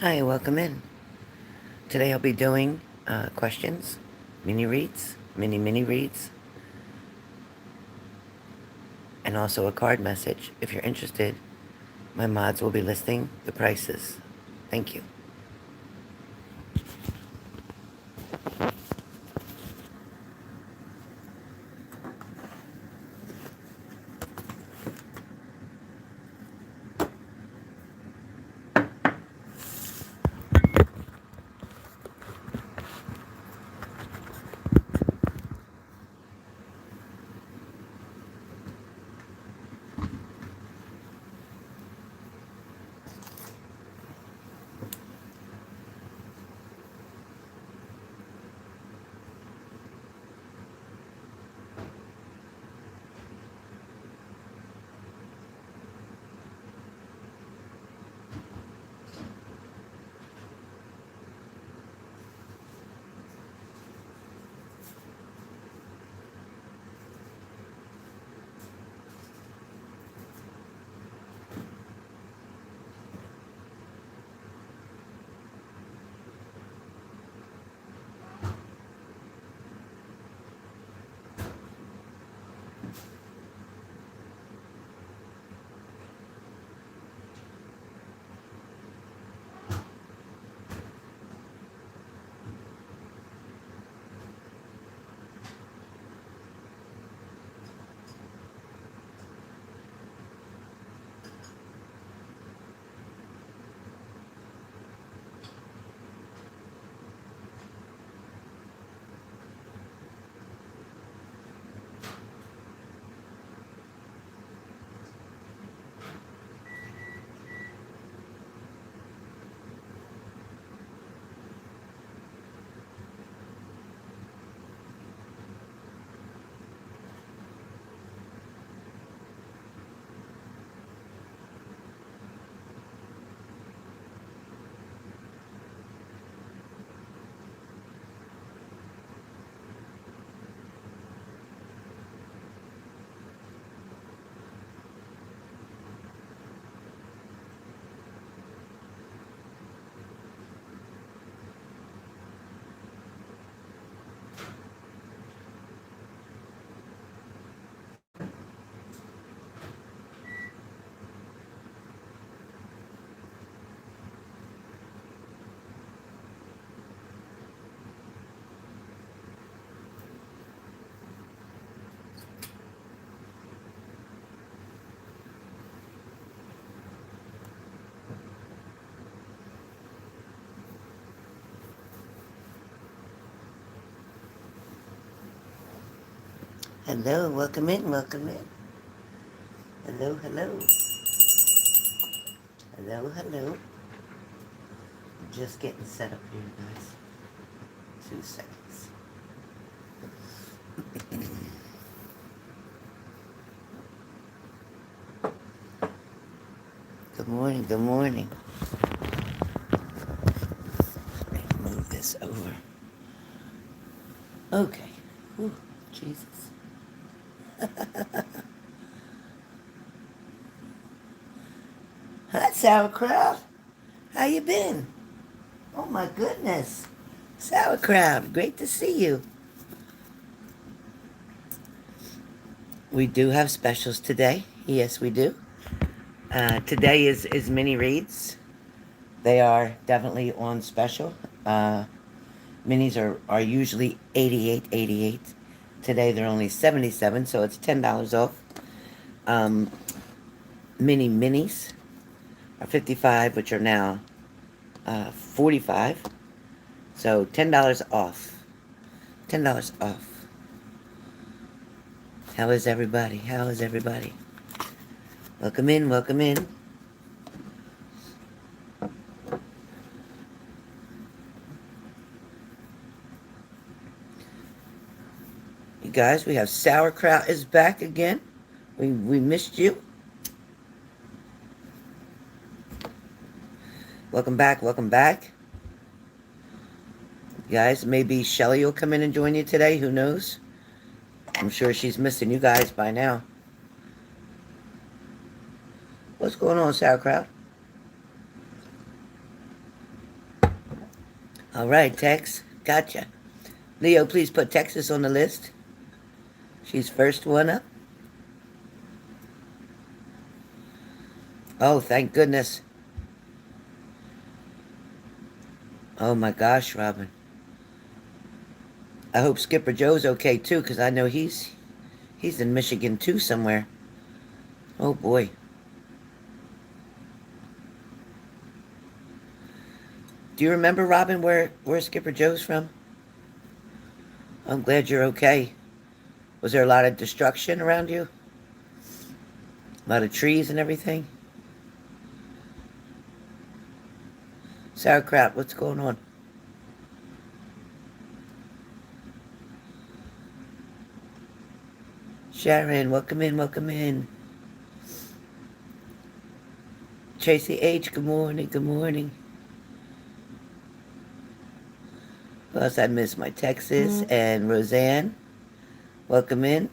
Hi, welcome in. Today I'll be doing questions, mini reads, mini reads, and also a card message. If you're interested, my mods will be listing the prices. Thank you. Hello, welcome in, welcome in. Hello, hello. Hello, hello. Just getting set up here, guys. 2 seconds. Good morning, good morning. Let me move this over. Okay. Whew, Jesus. Hi, sauerkraut. How you been? Oh my goodness. Sauerkraut, great to see you. We do have specials today. Yes, we do. Today is mini reads. They are definitely on special. Minis are usually 88.88. Today they're only 77, so it's $10 off. Um, minis are 55, which are now 45. So $10 off. $10 off. How is everybody? How is everybody? Welcome in, welcome in. You guys, we have sauerkraut is back again. We missed you. Welcome back, welcome back. You guys, maybe Shelly will come in and join you today. Who knows? I'm sure she's missing you guys by now. What's going on, sauerkraut? All right, Tex. Gotcha. Leo, please put Texas on the list. She's first one up. Oh, thank goodness. Oh my gosh, Robin. I hope Skipper Joe's okay too, because I know he's in Michigan too somewhere. Oh boy. Do you remember, Robin, where Skipper Joe's from? I'm glad you're okay. Was there a lot of destruction around you? A lot of trees and everything? Sauerkraut, what's going on? Sharon, welcome in, welcome in. Tracy H, good morning, good morning. Plus, I miss my Texas. And Roseanne, welcome in.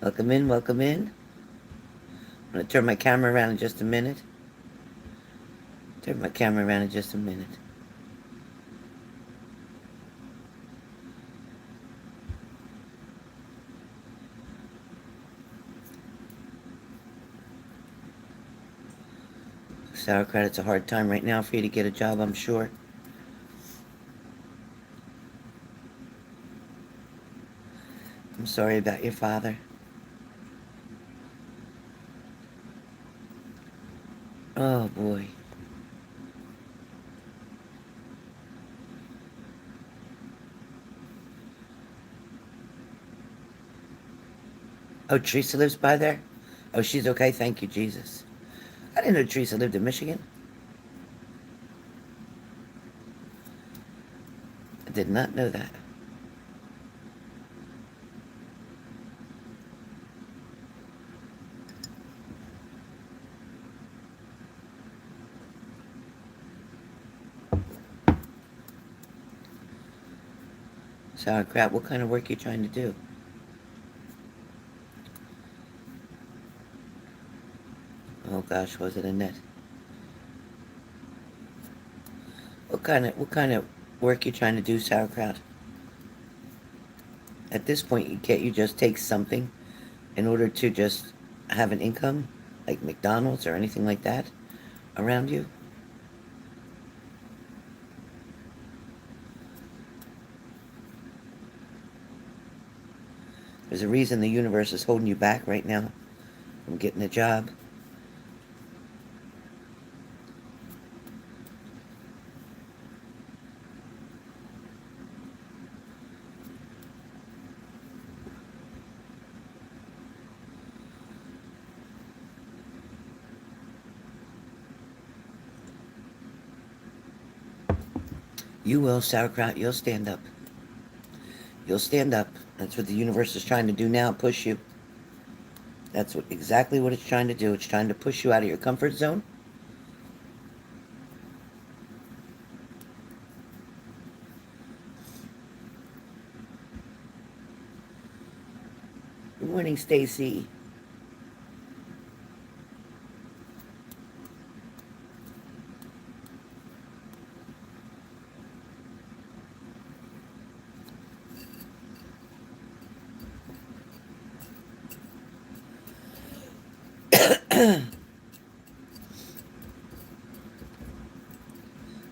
Welcome in, welcome in. I'm going to turn my camera around in just a minute. Turn my camera around in just a minute. Sauerkraut, it's a hard time right now for you to get a job, I'm sure. I'm sorry about your father. Oh, boy. Oh, Teresa lives by there? Oh, she's okay? Thank you, Jesus. I didn't know Teresa lived in Michigan. I did not know that. Sauerkraut, what kind of work are you trying to do? Oh gosh, was it Annette? What kind of work you trying to do, Sauerkraut? At this point, you can't you just take something in order to just have an income, like McDonald's or anything like that, around you? There's a reason the universe is holding you back right now from getting a job. You will, Sauerkraut. You'll stand up. You'll stand up. That's what the universe is trying to do now, push you. That's exactly what it's trying to do. It's trying to push you out of your comfort zone. Good morning, Stacy.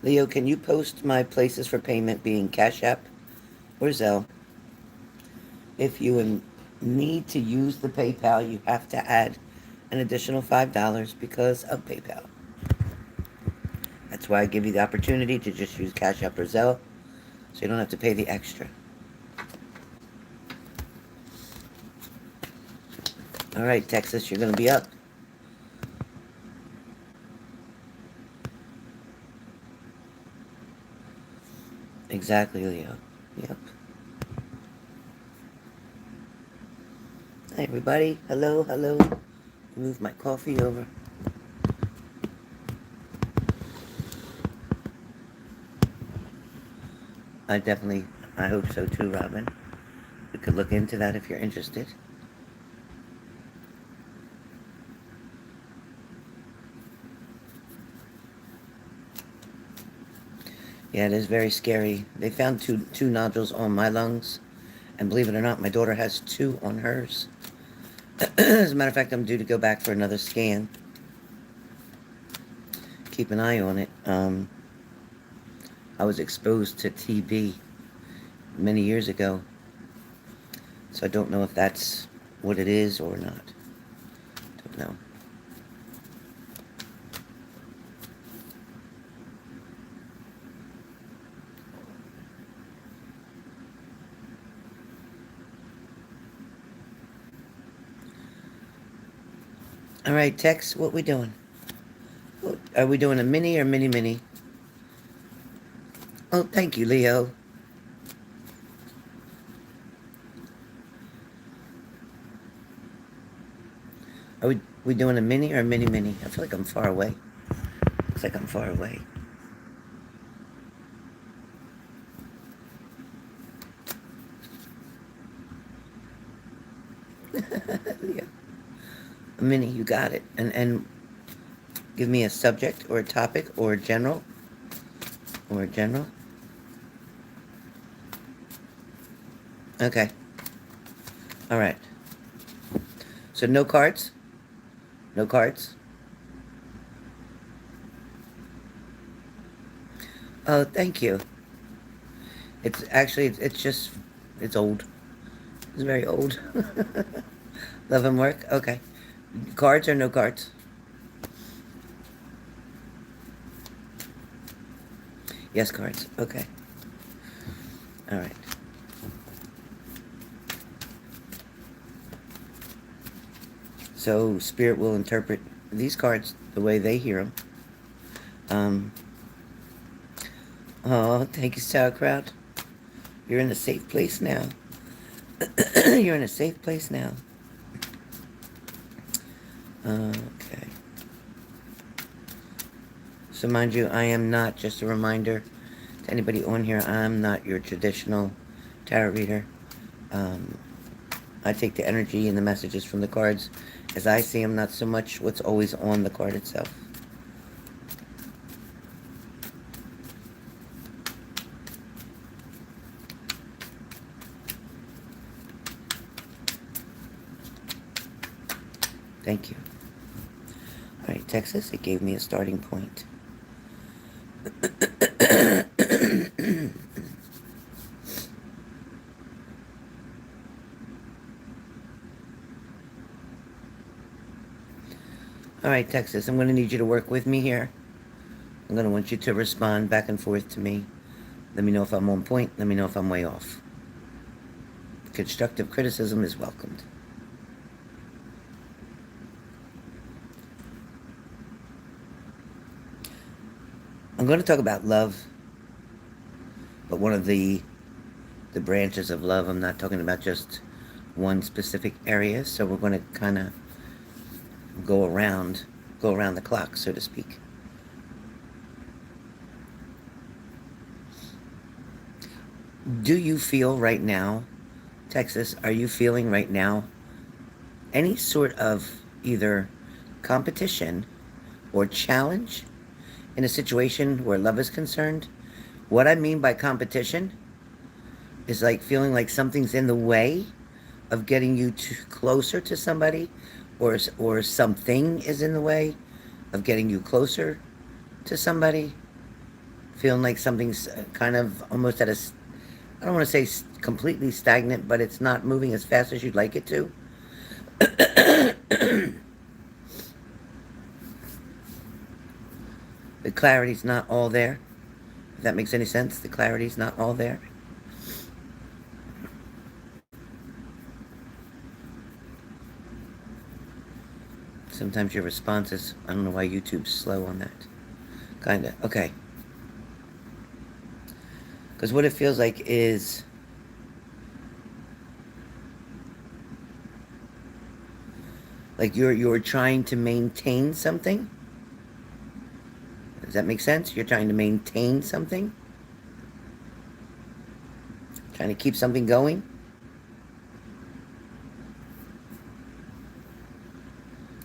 Leo, can you post my places for payment being Cash App or Zelle? If you need to use the PayPal, you have to add an additional $5 because of PayPal. That's why I give you the opportunity to just use Cash App or Zelle, so you don't have to pay the extra. All right, Texas, you're going to be up. Exactly, Leo. Yep. Hi, everybody. Hello, hello. Move my coffee over. I hope so too, Robin. We could look into that if you're interested. Yeah, it is very scary. They found two nodules on my lungs, and believe it or not, my daughter has two on hers. As a matter of fact, I'm due to go back for another scan. Keep an eye on it. I was exposed to TB many years ago, so I don't know if that's what it is or not. Don't know. All right, Tex, what we doing? Are we doing a mini or mini? Oh, thank you, Leo. Are we doing a mini or mini? I feel like I'm far away. Looks like I'm far away. Yeah. A mini, you got it. And give me a subject or a topic or a general. Or a general. Okay. All right. So no cards? No cards? Oh, thank you. It's actually, it's just, it's old. It's very old. Love and work? Okay. Cards or no cards? Yes, cards. Okay. All right. So Spirit will interpret these cards the way they hear them. Oh, thank you, Sauerkraut. You're in a safe place now. You're in a safe place now. Okay. So mind you, I am not, just a reminder to anybody on here, I'm not your traditional tarot reader. I take the energy and the messages from the cards as I see them, not so much what's always on the card itself. Thank you. All right, Texas, it gave me a starting point. All right, Texas, I'm going to need you to work with me here. I'm going to want you to respond back and forth to me. Let me know if I'm on point. Let me know if I'm way off. Constructive criticism is welcomed. I'm going to talk about love, but one of the branches of love. I'm not talking about just one specific area, so we're going to kind of go around the clock, so to speak. Do you feel right now, Texas, are you feeling right now any sort of either competition or challenge in a situation where love is concerned? What I mean by competition is like feeling like something's in the way of getting you closer to somebody, or something is in the way of getting you closer to somebody. Feeling like something's kind of almost at a, I don't want to say completely stagnant, but it's not moving as fast as you'd like it to. The clarity's not all there. If that makes any sense, the clarity's not all there. Sometimes your response is, I don't know why YouTube's slow on that. Kinda. Okay. Because what it feels like is like you're trying to maintain something. Does that make sense? You're trying to maintain something? Trying to keep something going?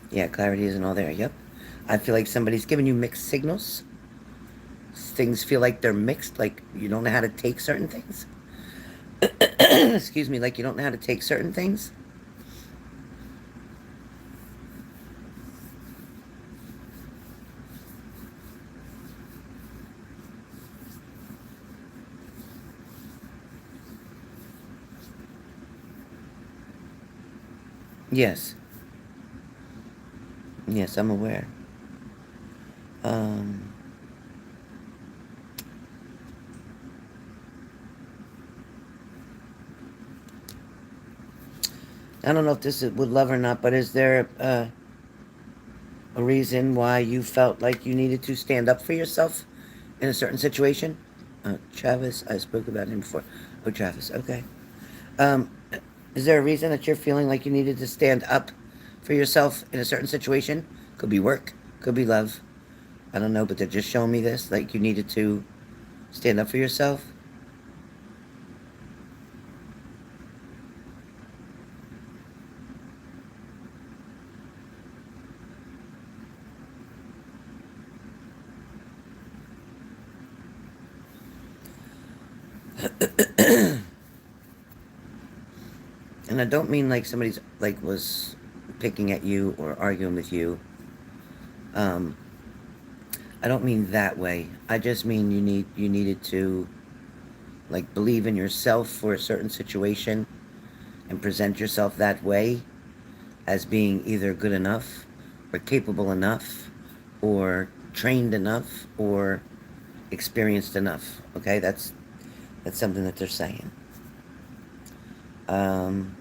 Yeah, clarity isn't all there. Yep. I feel like somebody's giving you mixed signals. things feel like they're mixed, like you don't know how to take certain things. Excuse me, like you don't know how to take certain things. Yes. Yes, I'm aware. Um, I don't know if this is with love or not, but is there a reason why you felt like you needed to stand up for yourself in a certain situation? Travis, I spoke about him before. Oh, Travis, okay. Um, is there a reason that you're feeling like you needed to stand up for yourself in a certain situation? Could be work, could be love. I don't know, but they're just showing me this, like you needed to stand up for yourself. And I don't mean like somebody's like was picking at you or arguing with you. Um, I don't mean that way. I just mean you needed to like believe in yourself for a certain situation and present yourself that way as being either good enough or capable enough or trained enough or experienced enough. Okay, that's something that they're saying. Um,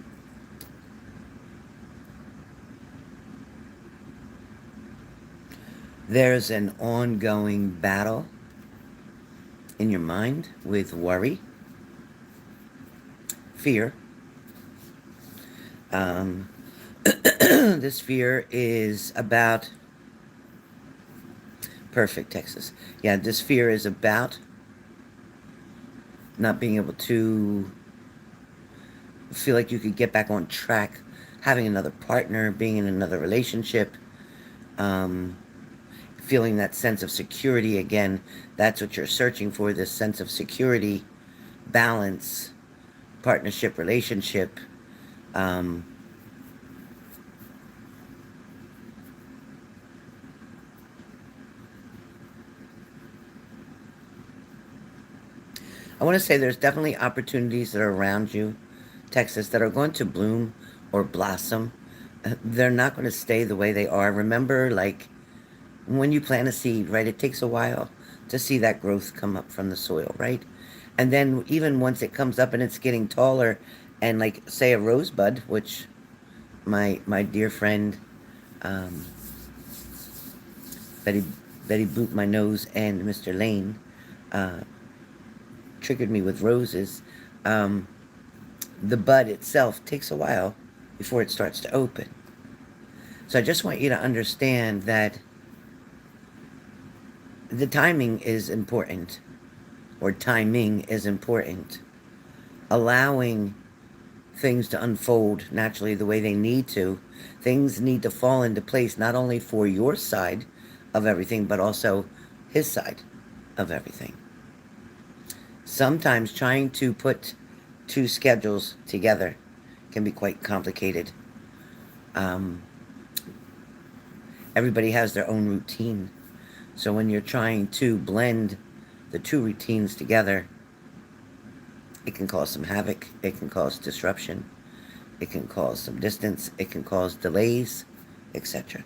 there's an ongoing battle in your mind with worry, fear. Um, this fear is about perfect, Texas. Yeah, this fear is about not being able to feel like you could get back on track, having another partner, being in another relationship, um, feeling that sense of security again. That's what you're searching for, this sense of security, balance, partnership, relationship. Um, I want to say there's definitely opportunities that are around you, Texas, that are going to bloom or blossom. They're not going to stay the way they are. Remember, like, when you plant a seed, right, it takes a while to see that growth come up from the soil, right? And then even once it comes up and it's getting taller, and like say a rosebud, which my dear friend um, Betty Betty Boot My Nose and Mr. Lane uh, triggered me with roses. Um, the bud itself takes a while before it starts to open. So I just want you to understand that the timing is important, or timing is important. Allowing things to unfold naturally the way they need to. Things need to fall into place not only for your side of everything, but also his side of everything. Sometimes trying to put two schedules together can be quite complicated. Um, Everybody has their own routine. So when you're trying to blend the two routines together, it can cause some havoc, it can cause disruption, it can cause some distance, it can cause delays, etc.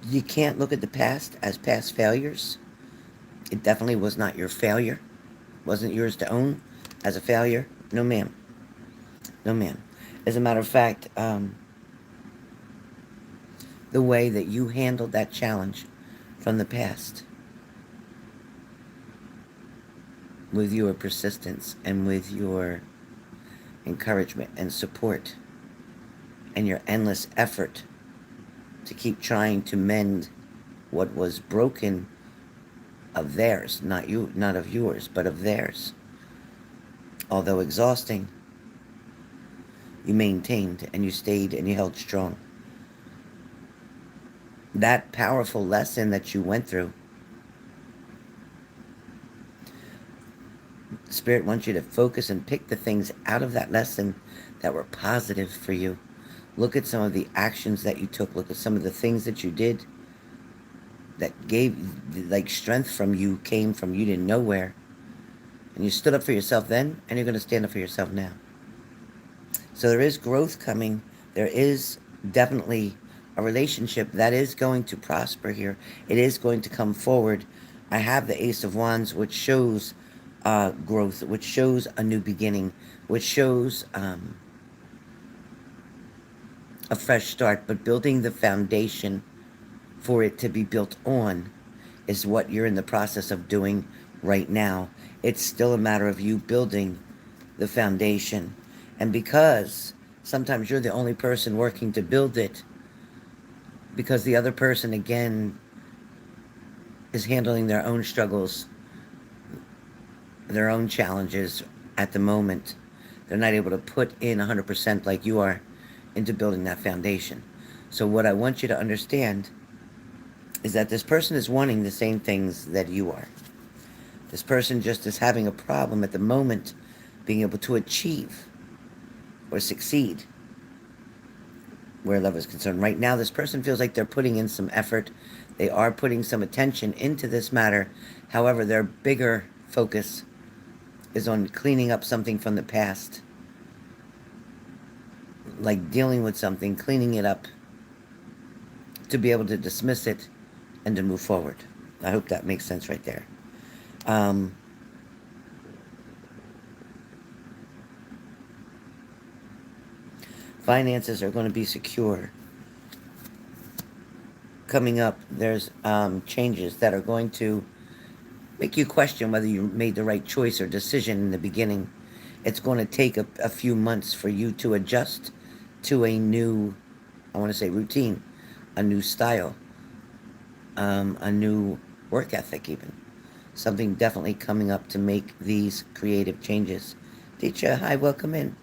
You can't look at the past as past failures. It definitely was not your failure. Wasn't yours to own as a failure. No, ma'am. No, ma'am. As a matter of fact, the way that you handled that challenge from the past with your persistence and with your encouragement and support and your endless effort to keep trying to mend what was broken of theirs, not of yours, but of theirs. Although exhausting, you maintained and you stayed and you held strong. That powerful lesson that you went through, Spirit wants you to focus and pick the things out of that lesson that were positive for you. Look at some of the actions that you took. Look at some of the things that you did that gave, like, strength from you, came from you didn't know where. And you stood up for yourself then, and you're going to stand up for yourself now. So there is growth coming. There is definitely a relationship that is going to prosper here. It is going to come forward. I have the Ace of Wands, which shows growth, which shows a new beginning, which shows a fresh start. But building the foundation for it to be built on is what you're in the process of doing right now. It's still a matter of you building the foundation. And because sometimes you're the only person working to build it, because the other person, again, is handling their own struggles, their own challenges at the moment, they're not able to put in 100% like you are into building that foundation. So what I want you to understand is that this person is wanting the same things that you are. This person just is having a problem at the moment being able to achieve or succeed where love is concerned. Right now, this person feels like they're putting in some effort. They are putting some attention into this matter. However, their bigger focus is on cleaning up something from the past. Like dealing with something, cleaning it up, to be able to dismiss it and to move forward. I hope that makes sense right there. Finances are going to be secure. Coming up, there's changes that are going to make you question whether you made the right choice or decision in the beginning. It's going to take a few months for you to adjust to a new, I want to say, routine, a new style, a new work ethic even. Something definitely coming up to make these creative changes. Teacher, hi, welcome in.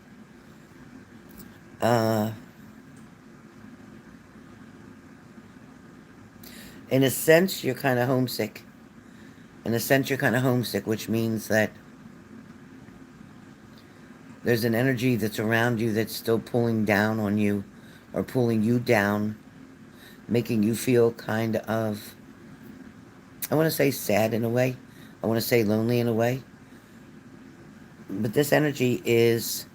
In a sense, you're kind of homesick. In a sense, you're kind of homesick, which means that there's an energy that's around you that's still pulling down on you or pulling you down, making you feel kind of, I want to say sad in a way. I want to say lonely in a way. But this energy is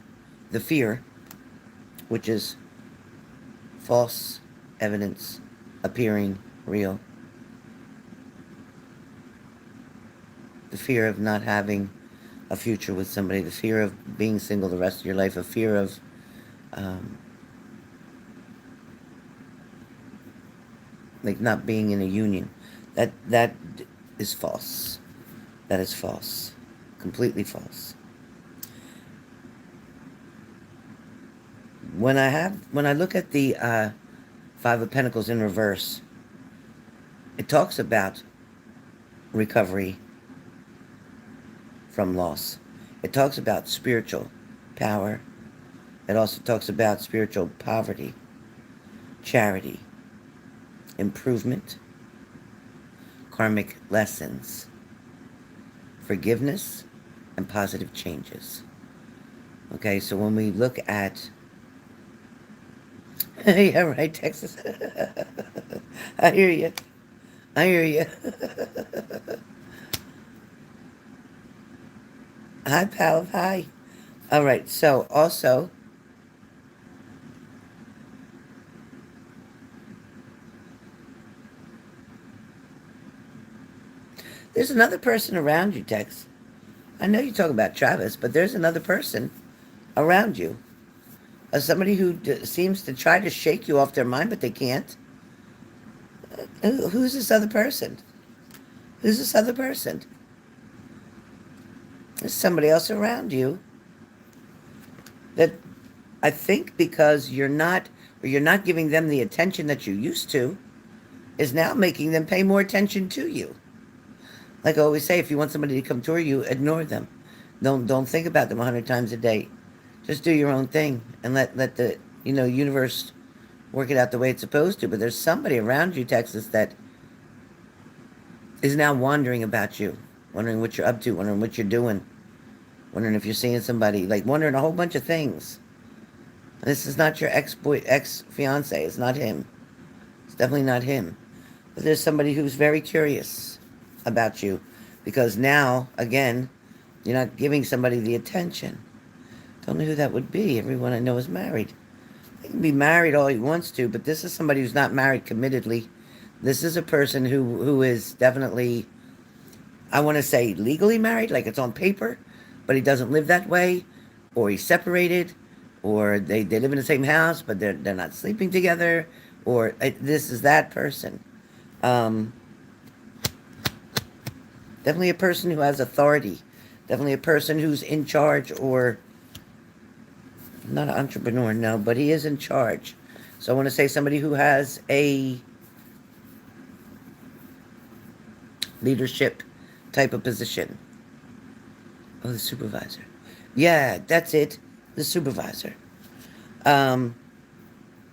the fear, which is false evidence appearing real. The fear of not having a future with somebody, the fear of being single the rest of your life, a fear of like not being in a union. That is false. That is false. Completely false. When I look at the Five of Pentacles in reverse, it talks about recovery from loss. It talks about spiritual power. It also talks about spiritual poverty, charity, improvement, karmic lessons, forgiveness, and positive changes. Okay, so when we look at yeah, right, Texas. I hear you. I hear you. Hi, pal. Hi. All right, so also, there's another person around you, Tex. I know you talk about Travis, but there's another person around you. Somebody who seems to try to shake you off their mind, but they can't. Who's this other person? Who's this other person? There's somebody else around you that I think because you're not giving them the attention that you used to, is now making them pay more attention to you. Like I always say, if you want somebody to come toward you, ignore them. Don't think about them 100 times a day. Just do your own thing and let the universe work it out the way it's supposed to. But there's somebody around you, Texas, that is now wondering about you, wondering what you're up to, wondering what you're doing, wondering if you're seeing somebody, like wondering a whole bunch of things. This is not your ex fiance. It's not him. It's definitely not him. But there's somebody who's very curious about you, because now, again, you're not giving somebody the attention. Don't know who that would be. Everyone I know is married. He can be married all he wants to, but this is somebody who's not married committedly. This is a person who is definitely, I want to say, legally married, like it's on paper, but he doesn't live that way, or he's separated, or they live in the same house, but they're not sleeping together, or this is that person. Um, Definitely a person who has authority. Definitely a person who's in charge, or not an entrepreneur, no, but he is in charge. So I want to say somebody who has a leadership type of position. Oh, the supervisor. Yeah, that's it. The supervisor. Um,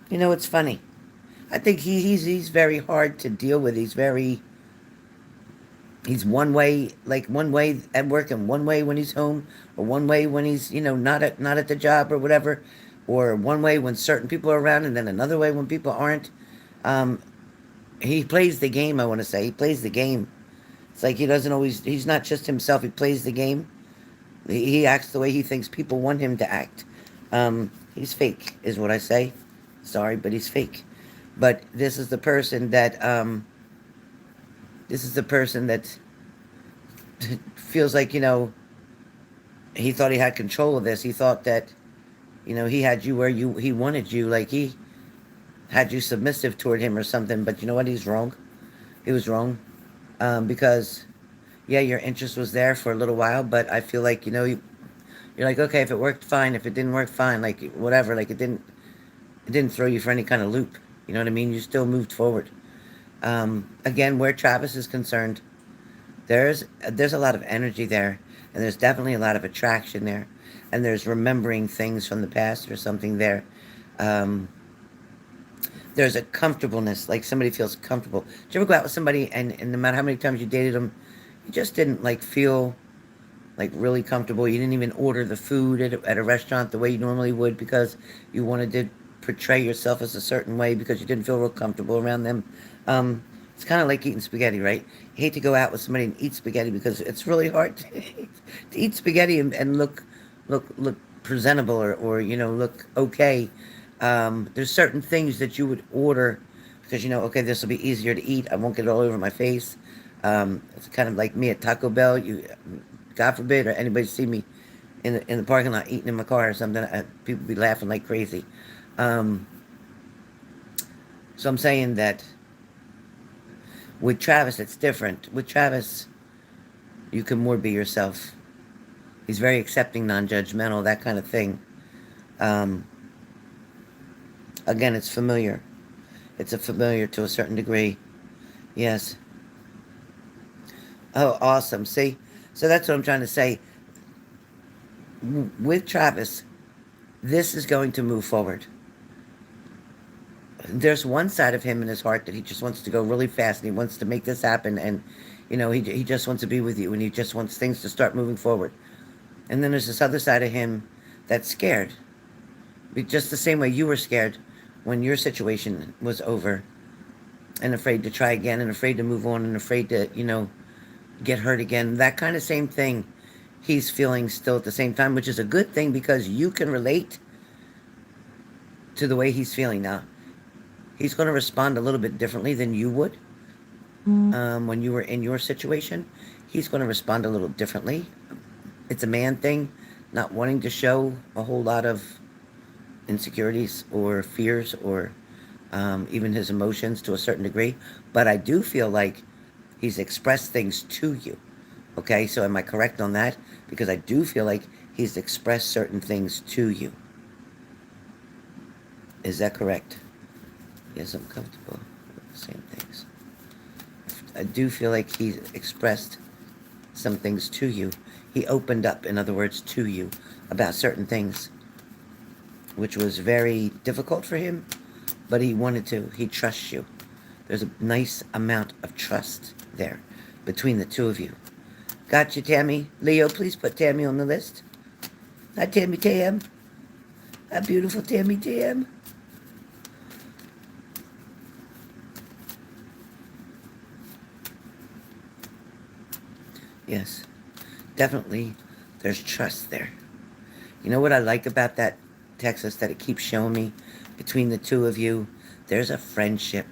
it's funny. I think he's very hard to deal with. He's one way at work and one way when he's home, or one way when he's not at the job or whatever, or one way when certain people are around and then another way when people aren't. Um, he plays the game. I want to say he plays the game. It's like he doesn't always. He's not just himself. He plays the game. He acts the way he thinks people want him to act. He's fake, is what I say. Sorry, but he's fake. But this is the person that. This is the person that feels like he thought he had control of this. He thought that he had you where he wanted you, like he had you submissive toward him or something. But you know what? He's wrong. He was wrong, because yeah, your interest was there for a little while, but I feel like you're like, okay, if it worked, fine. If it didn't work, fine. Like whatever. Like it didn't throw you for any kind of loop. You know what I mean? You still moved forward. Again, where Travis is concerned, there's a lot of energy there, and there's definitely a lot of attraction there, and there's remembering things from the past or something there. Um, there's a comfortableness, like somebody feels comfortable. Did you ever go out with somebody and no matter how many times you dated them, you just didn't like feel like really comfortable? You didn't even order the food at a restaurant the way you normally would, because you wanted to portray yourself as a certain way because you didn't feel real comfortable around them. It's kind of like eating spaghetti, right? You hate to go out with somebody and eat spaghetti because it's really hard to eat spaghetti and look presentable, or look okay. There's certain things that you would order because okay, this will be easier to eat. I won't get it all over my face. It's kind of like me at Taco Bell. God forbid, or anybody see me in the parking lot eating in my car or something, people be laughing like crazy. Um, so I'm saying that with Travis, it's different. With Travis, you can more be yourself. He's very accepting, non-judgmental, that kind of thing. Um, Again, it's familiar. It's a familiar to a certain degree. Yes. Oh, awesome. See? So that's what I'm trying to say. With Travis, this is going to move forward. There's one side of him in his heart that he just wants to go really fast, and he wants to make this happen, and he just wants to be with you, and he just wants things to start moving forward. And then there's this other side of him that's scared, just the same way you were scared when your situation was over, and afraid to try again, and afraid to move on, and afraid to get hurt again. That kind of same thing he's feeling still at the same time, which is a good thing because you can relate to the way he's feeling now. He's going to respond a little bit differently than you would when you were in your situation. He's going to respond a little differently. It's a man thing, not wanting to show a whole lot of insecurities or fears, or even his emotions to a certain degree. But I do feel like he's expressed things to you. Okay, so am I correct on that? Because I do feel like he's expressed certain things to you. Is that correct? Yes, I'm comfortable with the same things. I do feel like he's expressed some things to you. He opened up, in other words, to you about certain things, which was very difficult for him, but he wanted to. He trusts you. There's a nice amount of trust there between the two of you. Gotcha, Tammy. Leo, please put Tammy on the list. Hi, Tammy Tam. Hi, beautiful Tammy Tam. Yes, definitely there's trust there. You know what I like about that, Texas, that it keeps showing me between the two of you? There's a friendship.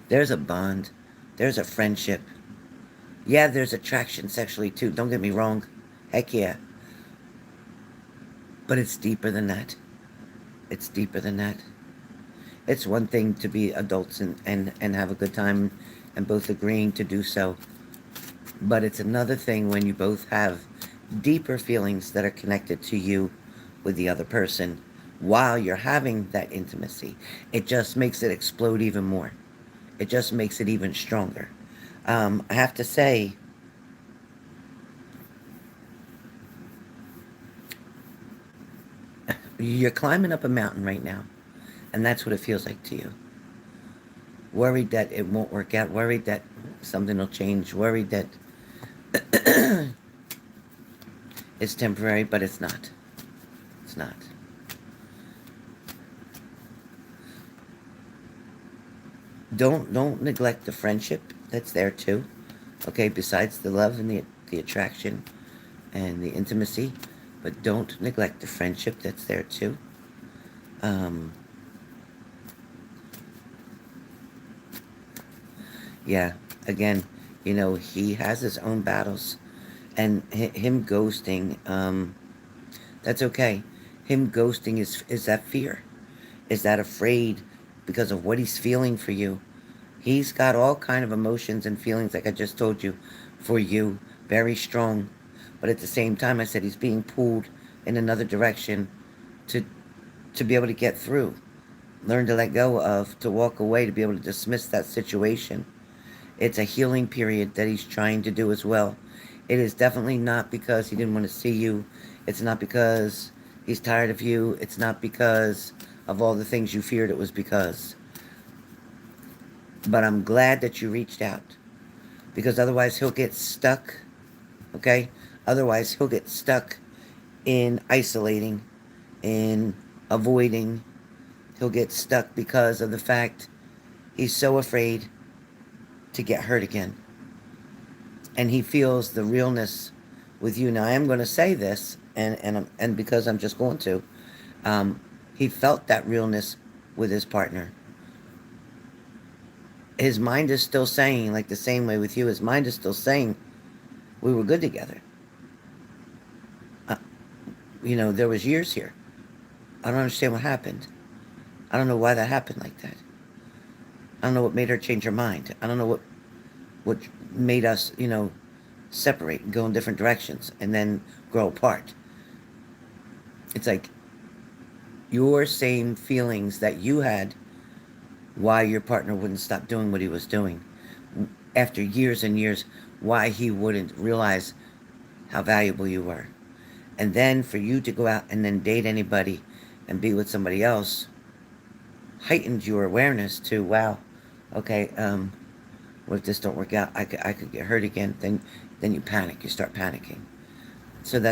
There's a bond. There's a friendship. Yeah, there's attraction sexually too. Don't get me wrong. Heck yeah. But it's deeper than that. It's deeper than that. It's one thing to be adults and have a good time and both agreeing to do so. But it's another thing when you both have deeper feelings that are connected to you with the other person while you're having that intimacy. It just makes it explode even more. It just makes it even stronger. I have to say, you're climbing up a mountain right now, and that's what it feels like to you. Worried that it won't work out, worried that something will change, worried that it's temporary, but it's not. It's not. Don't neglect the friendship that's there too. Okay, besides the love and the attraction and the intimacy, but don't neglect the friendship that's there too. Um, yeah, again, he has his own battles, and him ghosting, that's okay. Him ghosting is that fear, is that afraid because of what he's feeling for you. He's got all kind of emotions and feelings, like I just told you, for you, very strong. But at the same time, I said he's being pulled in another direction to to be able to get through, learn to let go of, to walk away, to be able to dismiss that situation. It's a healing period that he's trying to do as well. It is definitely not because he didn't want to see you. It's not because he's tired of you. It's not because of all the things you feared it was because. But I'm glad that you reached out, because otherwise he'll get stuck, okay? Otherwise he'll get stuck in isolating, in avoiding. He'll get stuck because of the fact he's so afraid to get hurt again. And he feels the realness with you. Now, I am going to say this, and because I'm just going to, he felt that realness with his partner. His mind is still saying, like the same way with you, his mind is still saying, we were good together. Uh, there was years here. I don't understand what happened. I don't know why that happened like that. I don't know what made her change her mind. I don't know what made us, separate and go in different directions and then grow apart. It's like your same feelings that you had why your partner wouldn't stop doing what he was doing. After years and years, why he wouldn't realize how valuable you were. And then for you to go out and then date anybody and be with somebody else heightened your awareness to, wow, okay, what if this don't work out? I could get hurt again. Then you panic. You start panicking. So um,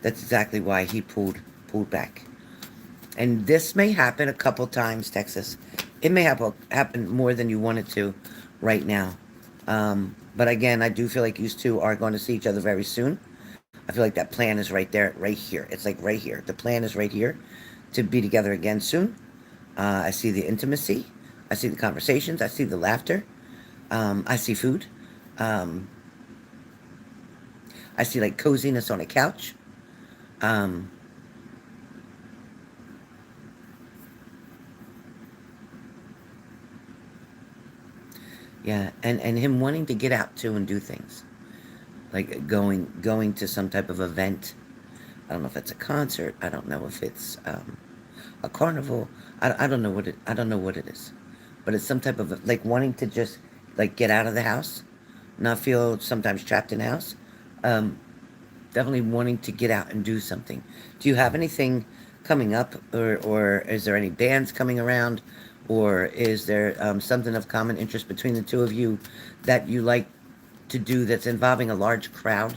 that's exactly why he pulled back. And this may happen a couple times, Texas. It may happen more than you want it to right now. But again, I do feel like you two are going to see each other very soon. I feel like that plan is right there, right here. It's like right here. The plan is right here to be together again soon. I see the intimacy. I see the conversations. I see the laughter. I see food. Um, I see like coziness on a couch. Um, yeah, and him wanting to get out too and do things, like going to some type of event. I don't know if it's a concert. I don't know if it's a carnival. I don't know what it is, but it's some type of like wanting to just like get out of the house, not feel sometimes trapped in the house. Um, Definitely wanting to get out and do something. Do you have anything coming up, or is there any bands coming around, or is there something of common interest between the two of you that you like to do that's involving a large crowd?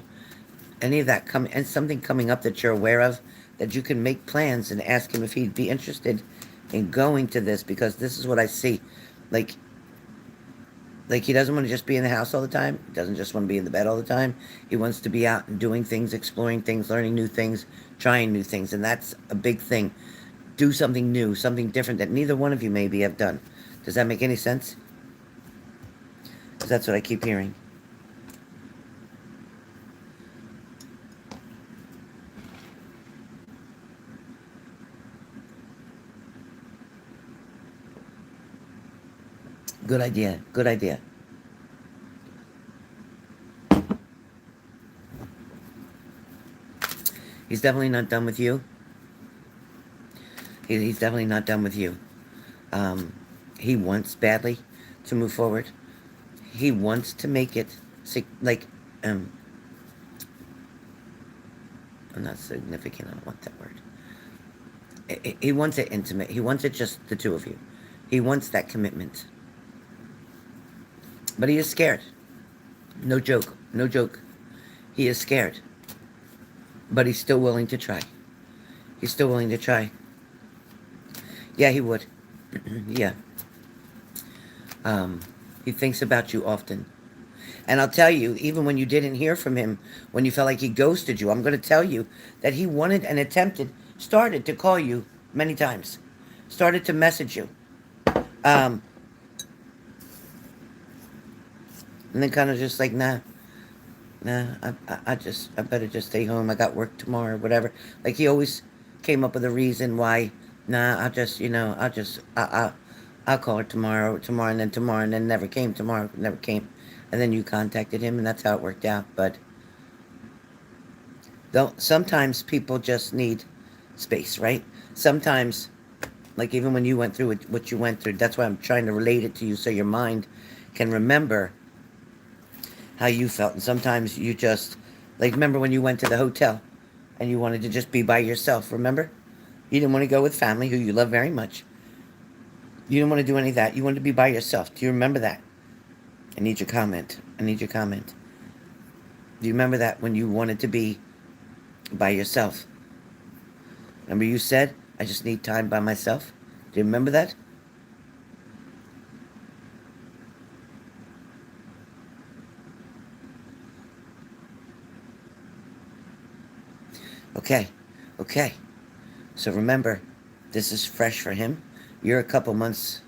Any of that come and something coming up that you're aware of that you can make plans and ask him if he'd be interested in going to this, because this is what I see. Like he doesn't want to just be in the house all the time. He doesn't just want to be in the bed all the time. He wants to be out and doing things, exploring things, learning new things, trying new things, and that's a big thing. Do something new, something different that neither one of you maybe have done. Does that make any sense? Because that's what I keep hearing. Good idea. Good idea. He's definitely not done with you. He's definitely not done with you. Um, he wants badly to move forward. He wants to make it like um, not significant. I don't want that word. He wants it intimate. He wants it just the two of you. He wants that commitment. But he is scared. No joke. No joke. He is scared. But he's still willing to try. He's still willing to try. Yeah, he would. Yeah. He thinks about you often. And I'll tell you, even when you didn't hear from him, when you felt like he ghosted you, I'm going to tell you that he wanted and started to call you many times, started to message you. Um, and then kind of just like, nah, I better just stay home. I got work tomorrow, whatever. Like he always came up with a reason why, nah, I'll call her tomorrow, and then never came tomorrow, never came. And then you contacted him, and that's how it worked out. But though sometimes people just need space, right? Sometimes, like even when you went through what you went through, that's why I'm trying to relate it to you so your mind can remember how you felt. And sometimes you just, like, remember when you went to the hotel and you wanted to just be by yourself, remember? You didn't want to go with family who you love very much. You didn't want to do any of that. You wanted to be by yourself. Do you remember that? I need your comment. I need your comment. Do you remember that when you wanted to be by yourself? Remember you said, I just need time by myself? Do you remember that? Okay. Okay. So remember, this is fresh for him. You're a couple months,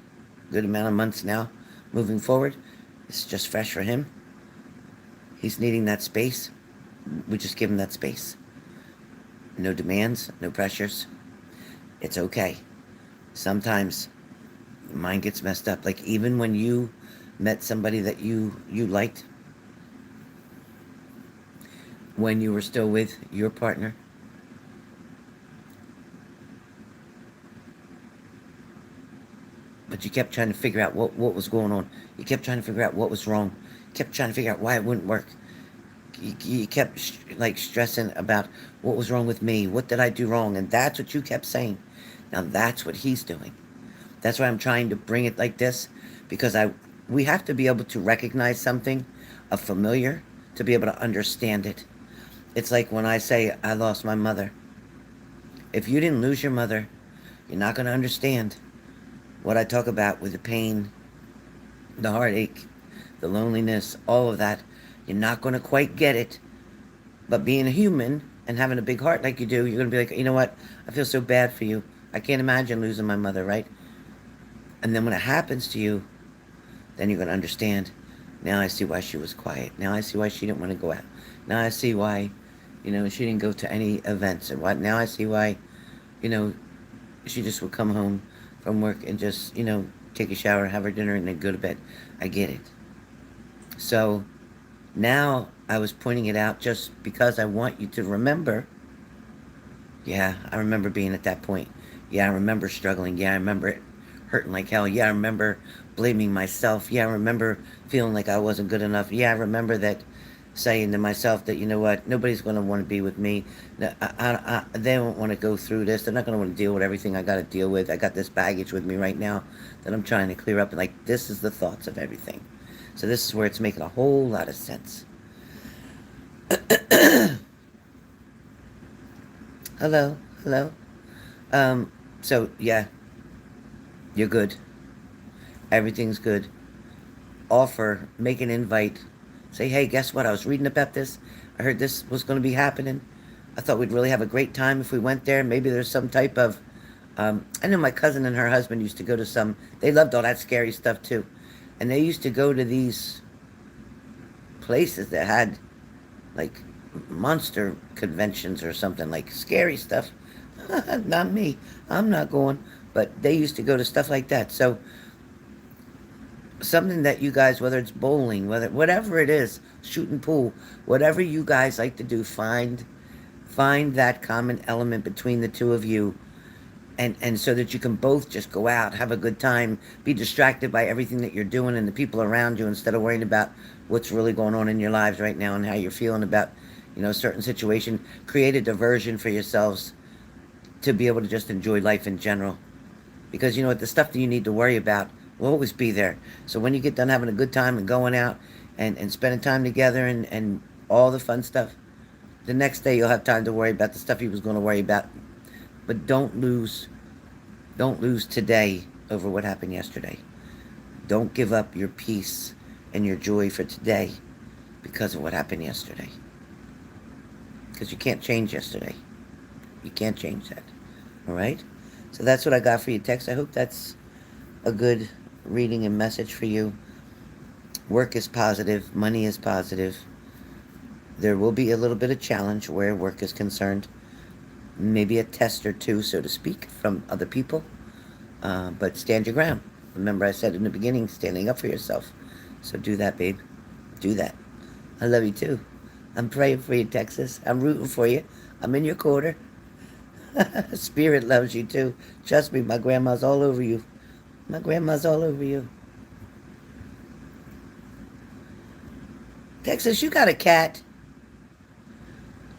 good amount of months now, moving forward. It's just fresh for him. He's needing that space. We just give him that space. No demands, no pressures. It's okay. Sometimes mind gets messed up. Like even when you met somebody that you liked, when you were still with your partner, but you kept trying to figure out what was going on. You kept trying to figure out what was wrong. You kept trying to figure out why it wouldn't work. You kept like stressing about what was wrong with me. What did I do wrong? And that's what you kept saying. Now that's what he's doing. That's why I'm trying to bring it like this, because we have to be able to recognize something, a familiar, to be able to understand it. It's like when I say I lost my mother. If you didn't lose your mother, you're not going to understand what I talk about with the pain, the heartache, the loneliness, all of that. You're not going to quite get it. But being a human and having a big heart like you do, you're going to be like, you know what? I feel so bad for you. I can't imagine losing my mother, right? And then when it happens to you, then you're going to understand. Now I see why she was quiet. Now I see why she didn't want to go out. Now I see why, she didn't go to any events. And what? Now I see why, she just would come home from work and just, take a shower, have her dinner, and then go to bed. I get it. So now I was pointing it out just because I want you to remember. Yeah, I remember being at that point. Yeah, I remember struggling. Yeah, I remember it hurting like hell. Yeah, I remember blaming myself. Yeah, I remember feeling like I wasn't good enough. Yeah, I remember that saying to myself that, you know what, nobody's going to want to be with me. They don't want to go through this. They're not going to want to deal with everything I got to deal with. I got this baggage with me right now that I'm trying to clear up. And like, this is the thoughts of everything. So this is where it's making a whole lot of sense. Hello, hello. So yeah, you're good. Everything's good. Offer, make an invite. Say, hey, guess what? I was reading about this. I heard this was going to be happening. I thought we'd really have a great time if we went there. Maybe there's some type of. I know my cousin and her husband used to go to some. They loved all that scary stuff too, and they used to go to these places that had like monster conventions or something, like scary stuff. Not me. I'm not going. But they used to go to stuff like that. So something that you guys, whether it's bowling, whatever it is, shooting pool, whatever you guys like to do, find that common element between the two of you, and so that you can both just go out, have a good time, be distracted by everything that you're doing and the people around you, instead of worrying about what's really going on in your lives right now and how you're feeling about, a certain situation. Create a diversion for yourselves to be able to just enjoy life in general. Because you know what, the stuff that you need to worry about will always be there. So when you get done having a good time and going out and spending time together and all the fun stuff, the next day you'll have time to worry about the stuff you was going to worry about. But don't lose today over what happened yesterday. Don't give up your peace and your joy for today because of what happened yesterday. Because you can't change yesterday. You can't change that. All right? So that's what I got for you, text. I hope that's a good reading and message for you. Work is positive. Money is positive. There will be a little bit of challenge where work is concerned. Maybe a test or two, so to speak, from other people. But stand your ground. Remember I said in the beginning, standing up for yourself. So do that, babe. Do that. I love you too. I'm praying for you, Texas. I'm rooting for you. I'm in your corner. Spirit loves you too. Trust me, my grandma's all over you. My grandma's all over you. Texas, you got a cat.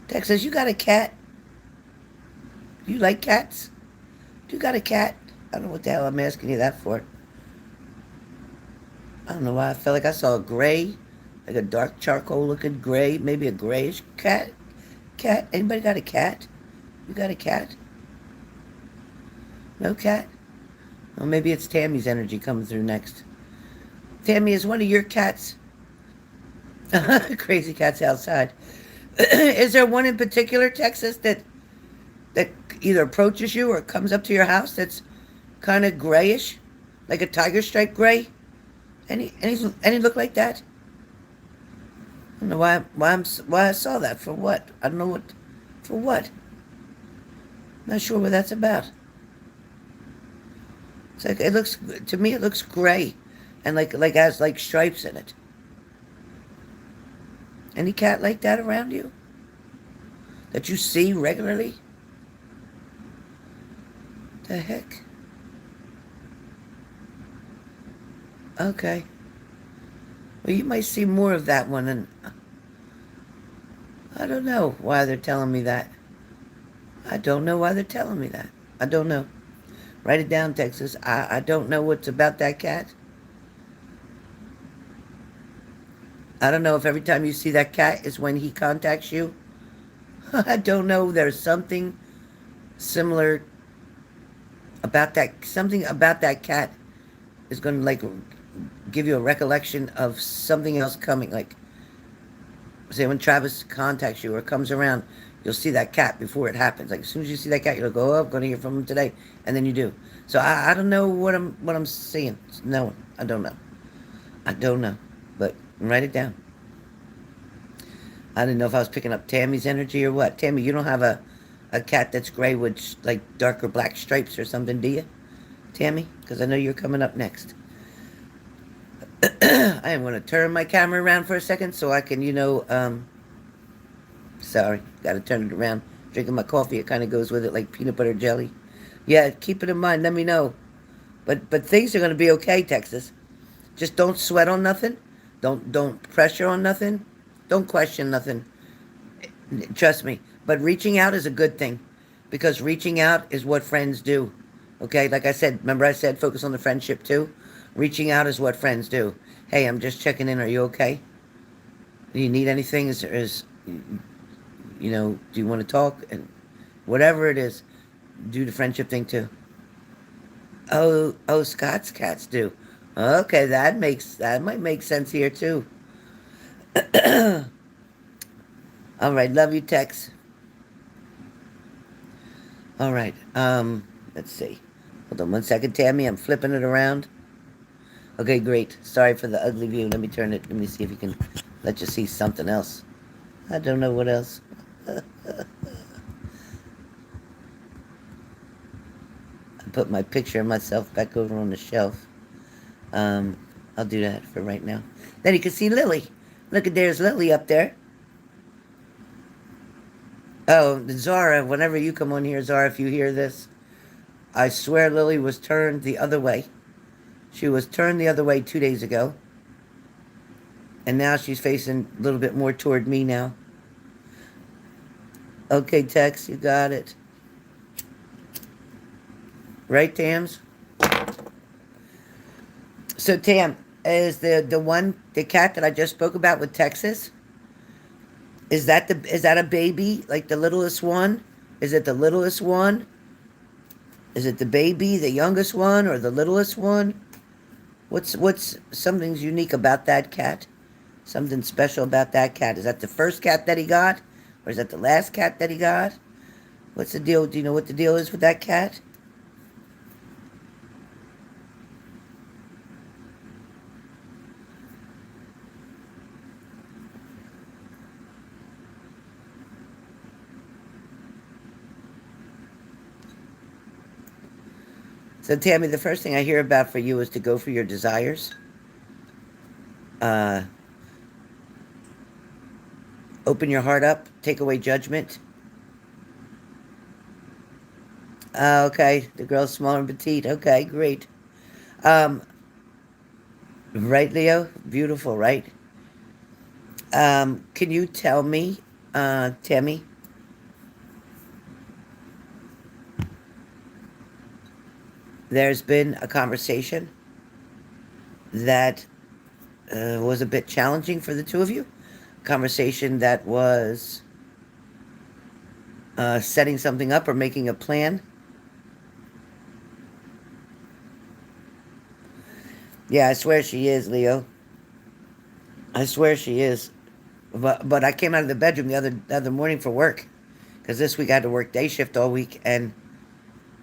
Texas, you got a cat. You like cats? You got a cat? I don't know what the hell I'm asking you that for. I don't know why I felt like I saw a gray, like a dark charcoal looking gray, maybe a grayish cat. Cat? Anybody got a cat? You got a cat? No cat? Well, maybe it's Tammy's energy coming through next. Tammy, is one of your cats? Crazy cats outside. Is there one in particular, Texas, that either approaches you or comes up to your house that's kind of grayish, like a tiger stripe gray? Any look like that? I don't know why I saw that. For what? I don't know what. For what? Not sure what that's about. It's like it looks to me. It looks gray, and like has like stripes in it. Any cat like that around you that you see regularly? The heck? Okay. Well, you might see more of that one, and I don't know why they're telling me that. I don't know why they're telling me that. I don't know. Write it down, Texas. I don't know what's about that cat. I don't know if every time you see that cat is when he contacts you. I don't know. There's something similar about that. Something about that cat is going to like give you a recollection of something else coming. Like, say when Travis contacts you or comes around, you'll see that cat before it happens. Like as soon as you see that cat, you'll go, "Oh, I'm going to hear from him today," and then you do. So I don't know what I'm seeing. No, I don't know. I don't know. But write it down. I didn't know if I was picking up Tammy's energy or what. Tammy, you don't have a cat that's gray with like darker black stripes or something, do you? Tammy? Because I know you're coming up next. I am going to turn my camera around for a second so I can, sorry, got to turn it around. Drinking my coffee, it kind of goes with it like peanut butter jelly. Yeah, keep it in mind. Let me know But things are going to be okay, Texas. Just don't sweat on nothing. Don't pressure on nothing. Don't question nothing. Trust me. But reaching out is a good thing, because reaching out is what friends do. Okay, like I said, remember I said focus on the friendship too. Reaching out is what friends do. Hey, I'm just checking in. Are you okay? Do you need anything? Do you want to talk? And whatever it is, do the friendship thing too. Oh, Scott's cats do. Okay, that might make sense here too. All right, love you, Tex. All right, let's see. Hold on one second, Tammy. I'm flipping it around. Okay, great. Sorry for the ugly view. Let me turn it. Let me see if you can let you see something else. I don't know what else. I put my picture of myself back over on the shelf. Um, I'll do that for right now. Then you can see Lily. Look at there's Lily up there. Oh, Zara, whenever you come on here, Zara, if you hear this, I swear Lily was turned the other way. She was turned the other way 2 days ago. And now she's facing a little bit more toward me now. Okay, Tex, you got it. Right, Tams? So, Tam, is the cat that I just spoke about with Texas? Is that a baby, like the littlest one? Is it the littlest one? Is it the baby, the youngest one, or the littlest one? What's something's unique about that cat? Something special about that cat? Is that the first cat that he got, or is that the last cat that he got? What's the deal? Do you know what the deal is with that cat? So, Tammy, the first thing I hear about for you is to go for your desires. Uh, Open your heart up. Take away judgment. Okay, the girl's small and petite. Okay, great. Um, right, Leo? Beautiful, right? Can you tell me, Tammy, there's been a conversation that was a bit challenging for the two of you? Conversation that was setting something up or making a plan? Yeah, I swear she is, Leo. I swear she is. But I came out of the bedroom the other morning for work, because this week I had to work day shift all week, and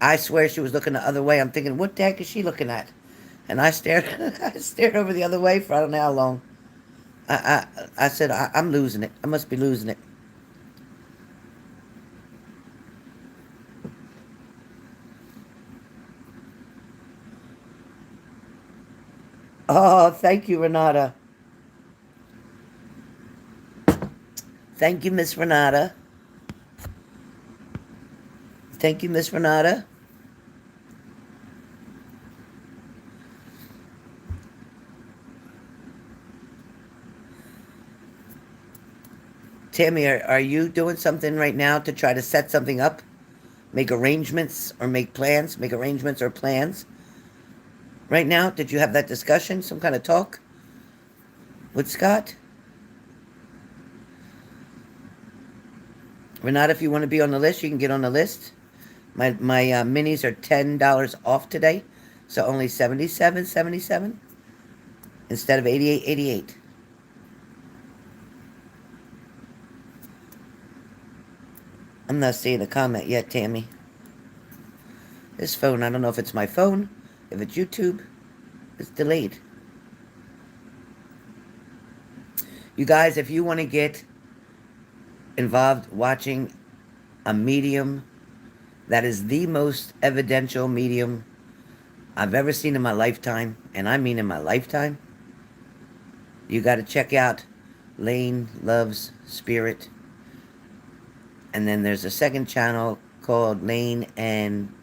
I swear she was looking the other way. I'm thinking, what the heck is she looking at? And I stared, I stared over the other way for I don't know how long. I said, I'm losing it. I must be losing it. Oh, thank you, Renata. Thank you, Miss Renata. Thank you, Miss Renata. Tammy, are you doing something right now to try to set something up? Make arrangements or make plans? Make arrangements or plans? Right now, did you have that discussion? Some kind of talk with Scott? Renata, if you want to be on the list, you can get on the list. My minis are $10 off today, so only $77.77 instead of $88.88. I'm not seeing a comment yet, Tammy. This phone, I don't know if it's my phone, if it's YouTube, it's delayed. You guys, if you want to get involved watching a medium that is the most evidential medium I've ever seen in my lifetime, and I mean in my lifetime, you got to check out Lane Loves Spirit. And then there's a second channel called Lane and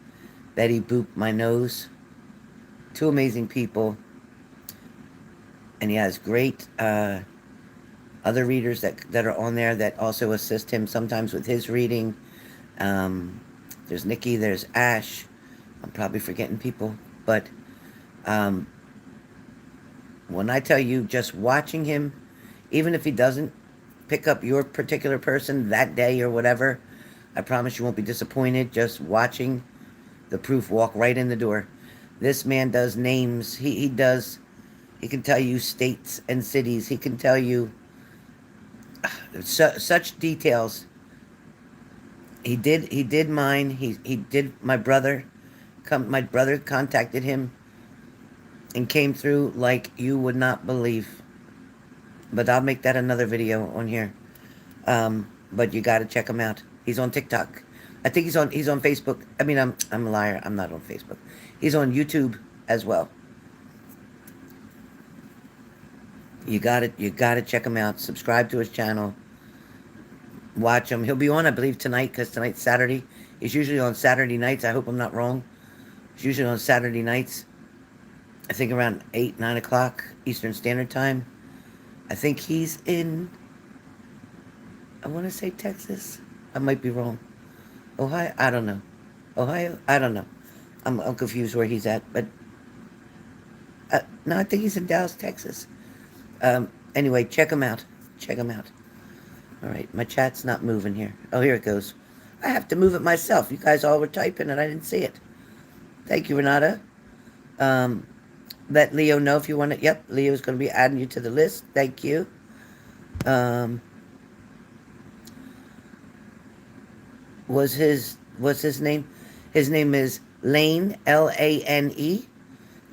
Betty Boop My Nose. Two amazing people. And he has great other readers that are on there that also assist him sometimes with his reading. There's Nikki, there's Ash. I'm probably forgetting people. But um, when I tell you, just watching him, even if he doesn't pick up your particular person that day or whatever, I promise you won't be disappointed. Just watching the proof walk right in the door. This man does names. He can tell you states and cities. He can tell you such details. He did mine. He did my brother. My brother contacted him and came through like you would not believe. But I'll make that another video on here. But you got to check him out. He's on TikTok. I think he's on Facebook. I mean, I'm a liar. I'm not on Facebook. He's on YouTube as well. You got to check him out. Subscribe to his channel. Watch him. He'll be on, I believe, tonight, because tonight's Saturday. He's usually on Saturday nights. I hope I'm not wrong. He's usually on Saturday nights. I think around 8, 9 o'clock Eastern Standard Time. I think he's in, I want to say Texas. I might be wrong. Ohio? I don't know. Ohio? I don't know. I'm confused where he's at. But, no, I think he's in Dallas, Texas. Anyway, check him out. Check him out. All right, my chat's not moving here. Oh, here it goes. I have to move it myself. You guys all were typing and I didn't see it. Thank you, Renata. Let Leo know if you want it. Yep, Leo's going to be adding you to the list. Thank you. What's his name? His name is Lane, Lane.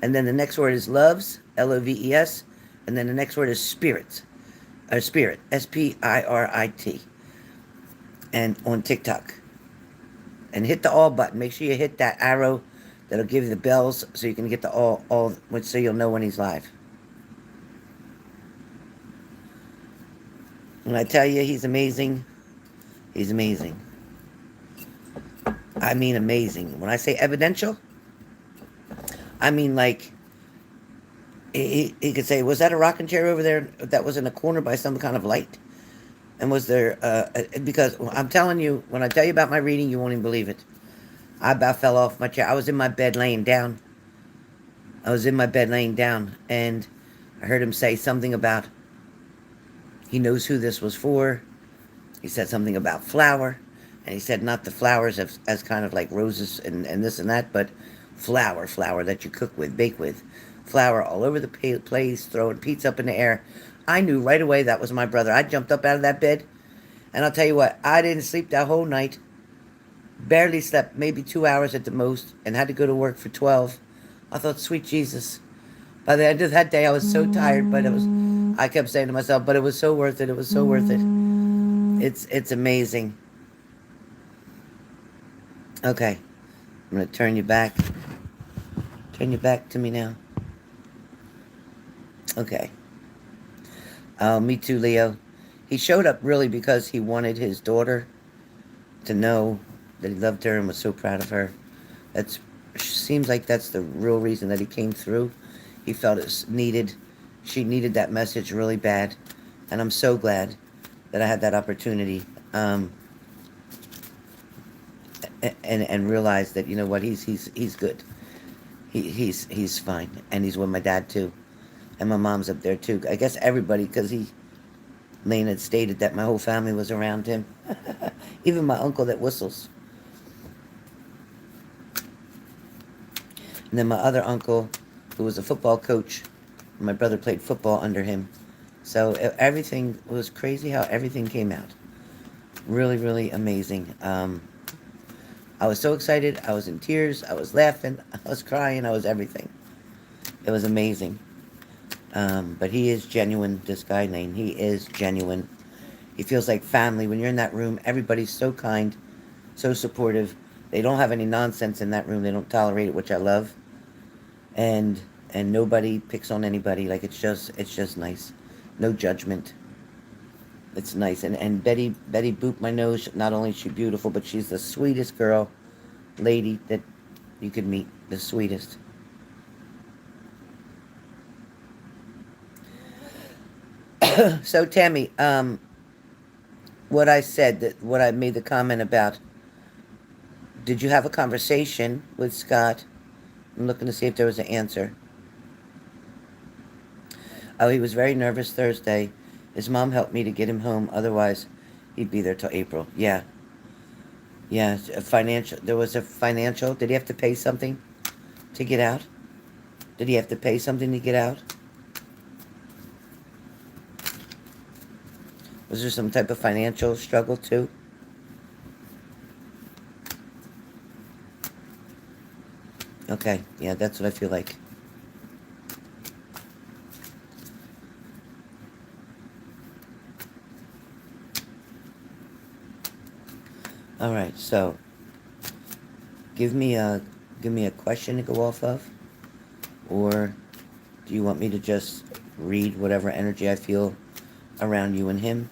And then the next word is loves, Loves. And then the next word is spirits. Spirit, Spirit. And on TikTok. And hit the all button. Make sure you hit that arrow that'll give you the bells so you can get the all so you'll know when he's live. When I tell you he's amazing, he's amazing. I mean amazing. When I say evidential, I mean like he could say, was that a rocking chair over there that was in a corner by some kind of light? And was there, because I'm telling you, when I tell you about my reading, you won't even believe it. I about fell off my chair. I was in my bed laying down. And I heard him say something about, he knows who this was for. He said something about flour. And he said not the flowers as kind of like roses and this and that, but flour that you cook with, bake with. Flour all over the place, throwing pizza up in the air. I knew right away that was my brother. I jumped up out of that bed, and I'll tell you what, I didn't sleep that whole night. Barely slept, maybe 2 hours at the most, and had to go to work for 12. I thought, sweet Jesus. By the end of that day, I was so tired, but I kept saying to myself, but it was so worth it. It was so worth it. It's amazing. Okay, I'm going to turn you back. Turn you back to me now. Okay. Me too, Leo. He showed up really because he wanted his daughter to know that he loved her and was so proud of her. That seems like that's the real reason that he came through. He felt it's needed. She needed that message really bad. And I'm so glad that I had that opportunity. And realized that, you know what, he's good. He's fine. And he's with my dad too. And my mom's up there too. I guess everybody, because Lane had stated that my whole family was around him. Even my uncle that whistles. And then my other uncle, who was a football coach, my brother played football under him. So everything was crazy how everything came out. Really, really amazing. I was so excited. I was in tears. I was laughing. I was crying. I was everything. It was amazing. But he is genuine, this guy, Lane. He is genuine. He feels like family. When you're in that room, everybody's so kind, so supportive. They don't have any nonsense in that room. They don't tolerate it, which I love. And nobody picks on anybody. Like, it's just nice. No judgment. It's nice. And Betty booped my nose. Not only is she beautiful, but she's the sweetest lady that you could meet. The sweetest. So Tammy, what I said, that what I made the comment about, did you have a conversation with Scott? I'm looking to see if there was an answer. Oh, he was very nervous Thursday. His mom helped me to get him home. Otherwise, he'd be there till April. Yeah. Yeah. A financial. There was a financial. Did he have to pay something to get out? Did he have to pay something to get out? Was there some type of financial struggle too? Okay. Yeah, that's what I feel like. All right. So, give me a question to go off of, or do you want me to just read whatever energy I feel around you and him?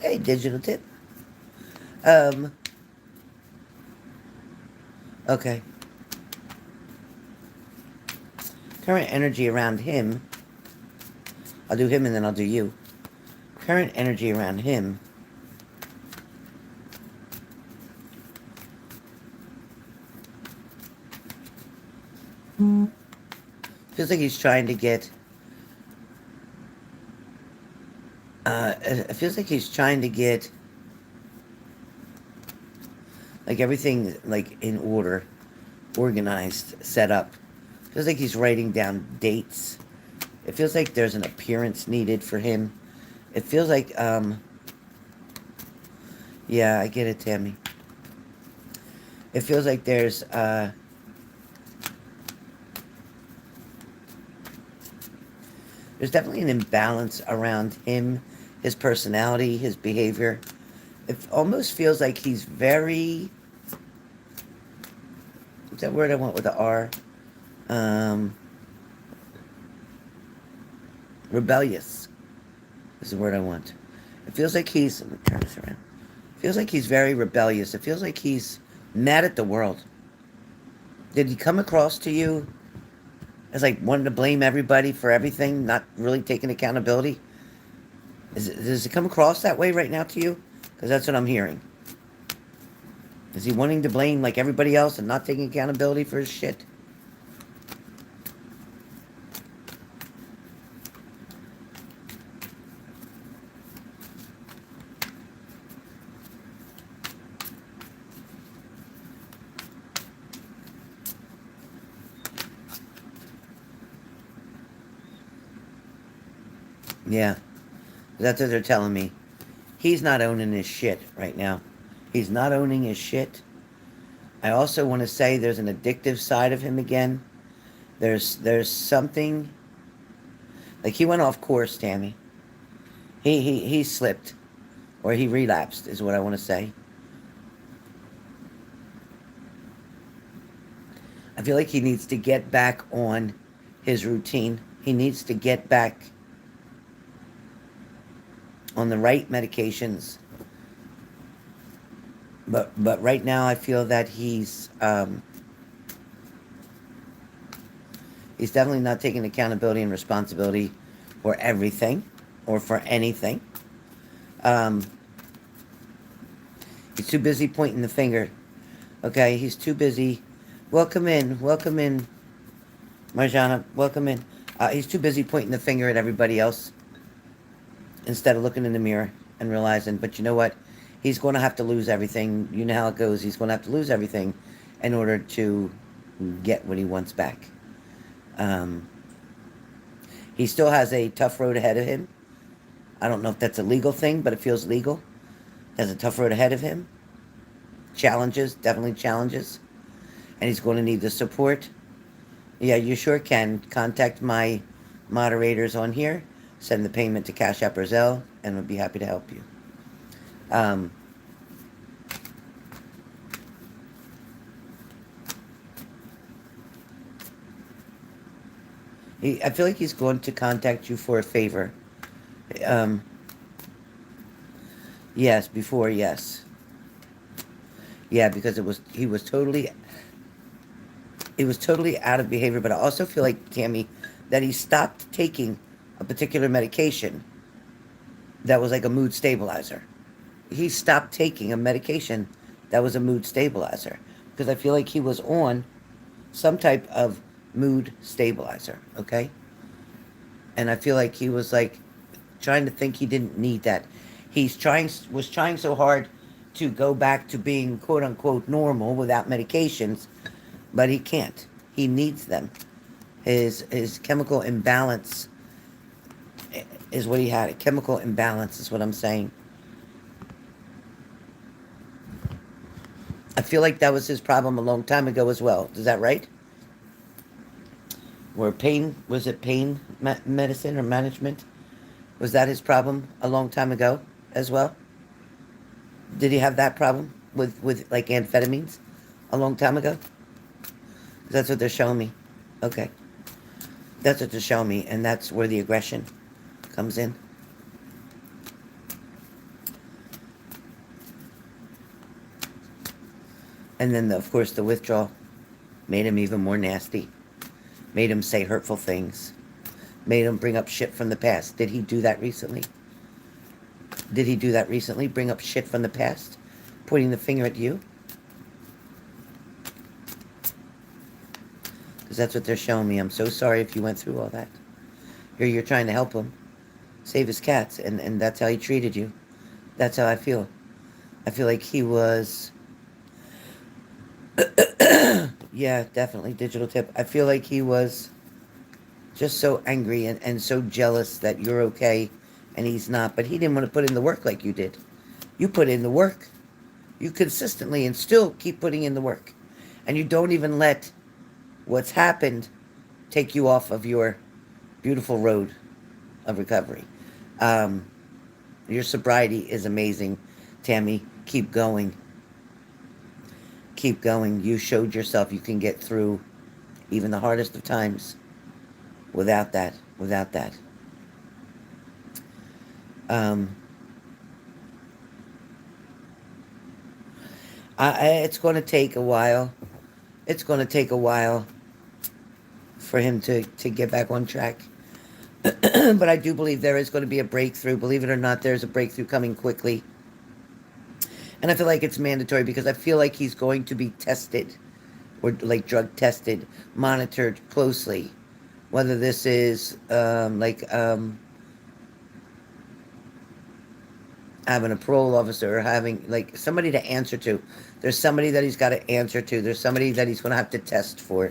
Hey, digital tip. Um, okay. Current energy around him. I'll do him and then I'll do you. Current energy around him. Feels like he's trying to get. It feels like he's trying to get like everything like in order, organized, set up. Feels like he's writing down dates. It feels like there's an appearance needed for him. It feels like yeah, I get it, Tammy. It feels like there's definitely an imbalance around him, his personality, his behavior. It almost feels like he's very, what's that word I want with the R? Rebellious is the word I want. It feels like he's, let me turn this around. It feels like he's very rebellious. It feels like he's mad at the world. Did he come across to you as like wanting to blame everybody for everything, not really taking accountability? Does it come across that way right now to you? Because that's what I'm hearing. Is he wanting to blame like everybody else and not taking accountability for his shit? Yeah, that's what they're telling me. He's not owning his shit right now. He's not owning his shit. I also want to say there's an addictive side of him again. There's something like he went off course, Tammy. He slipped, or he relapsed, is what I want to say. I feel like he needs to get back on his routine. He needs to get back on the right medications. But right now I feel that he's definitely not taking accountability and responsibility for everything or for anything. Um, he's too busy pointing the finger. Okay, he's too busy. Welcome in, Marjana. Welcome in. He's too busy pointing the finger at everybody else instead of looking in the mirror and realizing, but you know what? He's going to have to lose everything. You know how it goes. He's going to have to lose everything in order to get what he wants back. Um, he still has a tough road ahead of him. I don't know if that's a legal thing, but it feels legal. Has a tough road ahead of him. Challenges, definitely challenges. And he's going to need the support Yeah, you sure can. Contact my moderators on here, send the payment to Cash App or Zelle, and we'll be happy to help you. Um, I feel like he's going to contact you for a favor. Um, yes, before, yes. Yeah, because he was totally out of behavior, but I also feel like, Tammy, that he stopped taking a particular medication that was like a mood stabilizer. He stopped taking a medication that was a mood stabilizer because I feel like he was on some type of mood stabilizer, okay? And I feel like he was like trying to think he didn't need that. Was trying so hard to go back to being quote unquote normal without medications, but he can't. He needs them. His chemical imbalance is what he had. A chemical imbalance is what I'm saying. I feel like that was his problem a long time ago as well. Is that right? Where pain was it medicine or management? Was that his problem a long time ago as well? Did he have that problem with like amphetamines a long time ago? That's what they're showing me. Okay, that's what they're showing me, and that's where the aggression comes in. And then, of course, the withdrawal made him even more nasty. Made him say hurtful things. Made him bring up shit from the past. Did he do that recently? Did he do that recently? Bring up shit from the past? Pointing the finger at you? Because that's what they're showing me. I'm so sorry if you went through all that. Here you're trying to help him save his cats, and that's how he treated you. That's how I feel. I feel like he was... Yeah, definitely, digital tip. I feel like he was just so angry and so jealous that you're okay and he's not. But he didn't want to put in the work like you did. You put in the work. You consistently and still keep putting in the work. And you don't even let what's happened take you off of your beautiful road of recovery. Um, your sobriety is amazing, Tammy. Keep going. Keep going. You showed yourself you can get through even the hardest of times without that. Without that. Um, it's going to take a while. It's going to take a while for him to get back on track. But I do believe there is going to be a breakthrough. Believe it or not, there's a breakthrough coming quickly. And I feel like it's mandatory because I feel like he's going to be tested or like drug tested, monitored closely. Whether this is having a parole officer or having like somebody to answer to. There's somebody that he's got to answer to. There's somebody that he's going to have to test for.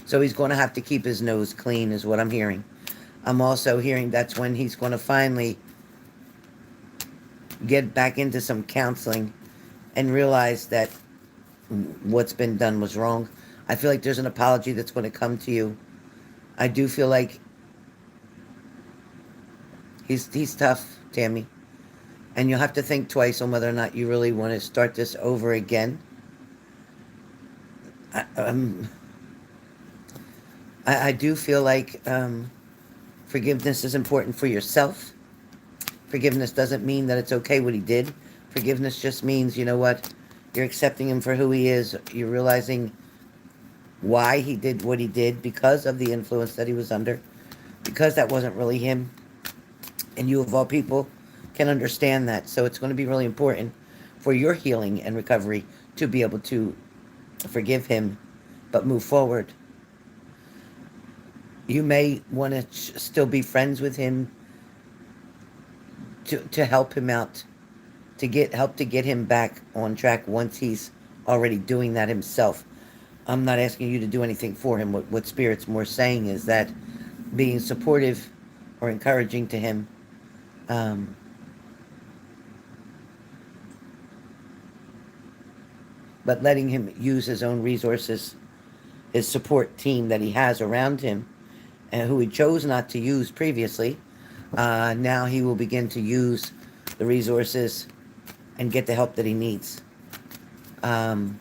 So he's going to have to keep his nose clean is what I'm hearing. I'm also hearing that's when he's going to finally get back into some counseling and realize that what's been done was wrong. I feel like there's an apology that's going to come to you. I do feel like he's tough, Tammy. And you'll have to think twice on whether or not you really want to start this over again. I, um, I do feel like forgiveness is important for yourself. Forgiveness doesn't mean that it's okay what he did. Forgiveness just means, you know what, you're accepting him for who he is. You're realizing why he did what he did because of the influence that he was under, because that wasn't really him. And you, of all people, can understand that. So it's going to be really important for your healing and recovery to be able to forgive him, but move forward. You may want to still be friends with him to help him out, to get him back on track once he's already doing that himself. I'm not asking you to do anything for him. What Spirit's more saying is that being supportive or encouraging to him, um, but letting him use his own resources his support team that he has around him, and who he chose not to use previously. Now he will begin to use the resources and get the help that he needs. Um,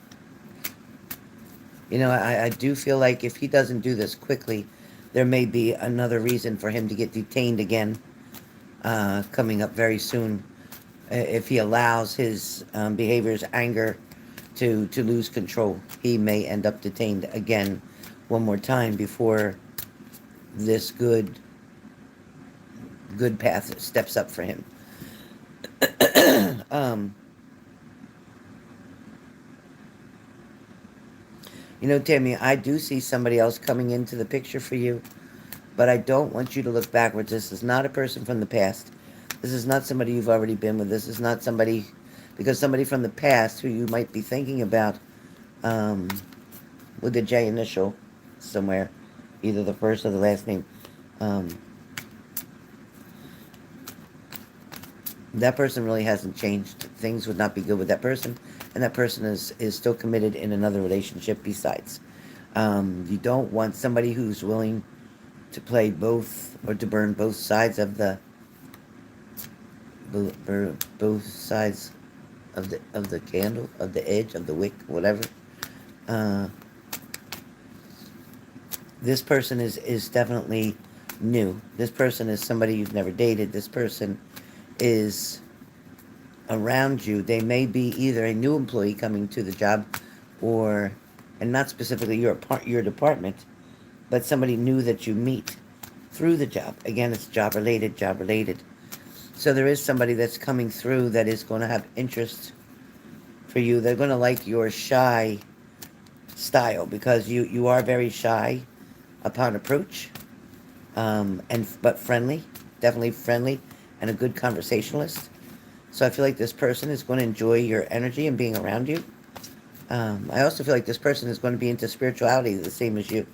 I do feel like if he doesn't do this quickly, there may be another reason for him to get detained again coming up very soon. If he allows his behaviors, anger, to lose control, he may end up detained again one more time before this good path steps up for him. um, Tammy, I do see somebody else coming into the picture for you, but I don't want you to look backwards. This is not a person from the past. This is not somebody you've already been with. This is not somebody, because somebody from the past who you might be thinking about um, with the J initial somewhere, either the first or the last name. Um, that person really hasn't changed. Things would not be good with that person, and that person is still committed in another relationship besides. You don't want somebody who's willing to play both or to burn both sides of the both sides of the candle, of the edge of the wick, whatever. Uh, this person is definitely new. This person is somebody you've never dated. This person is around you. They may be either a new employee coming to the job, or, and not specifically your department, but somebody new that you meet through the job. Again, it's job related, job related. So there is somebody that's coming through that is going to have interest for you. They're going to like your shy style, because you are very shy upon approach, but friendly, definitely friendly, and a good conversationalist. So I feel like this person is going to enjoy your energy and being around you. I also feel like this person is going to be into spirituality the same as you.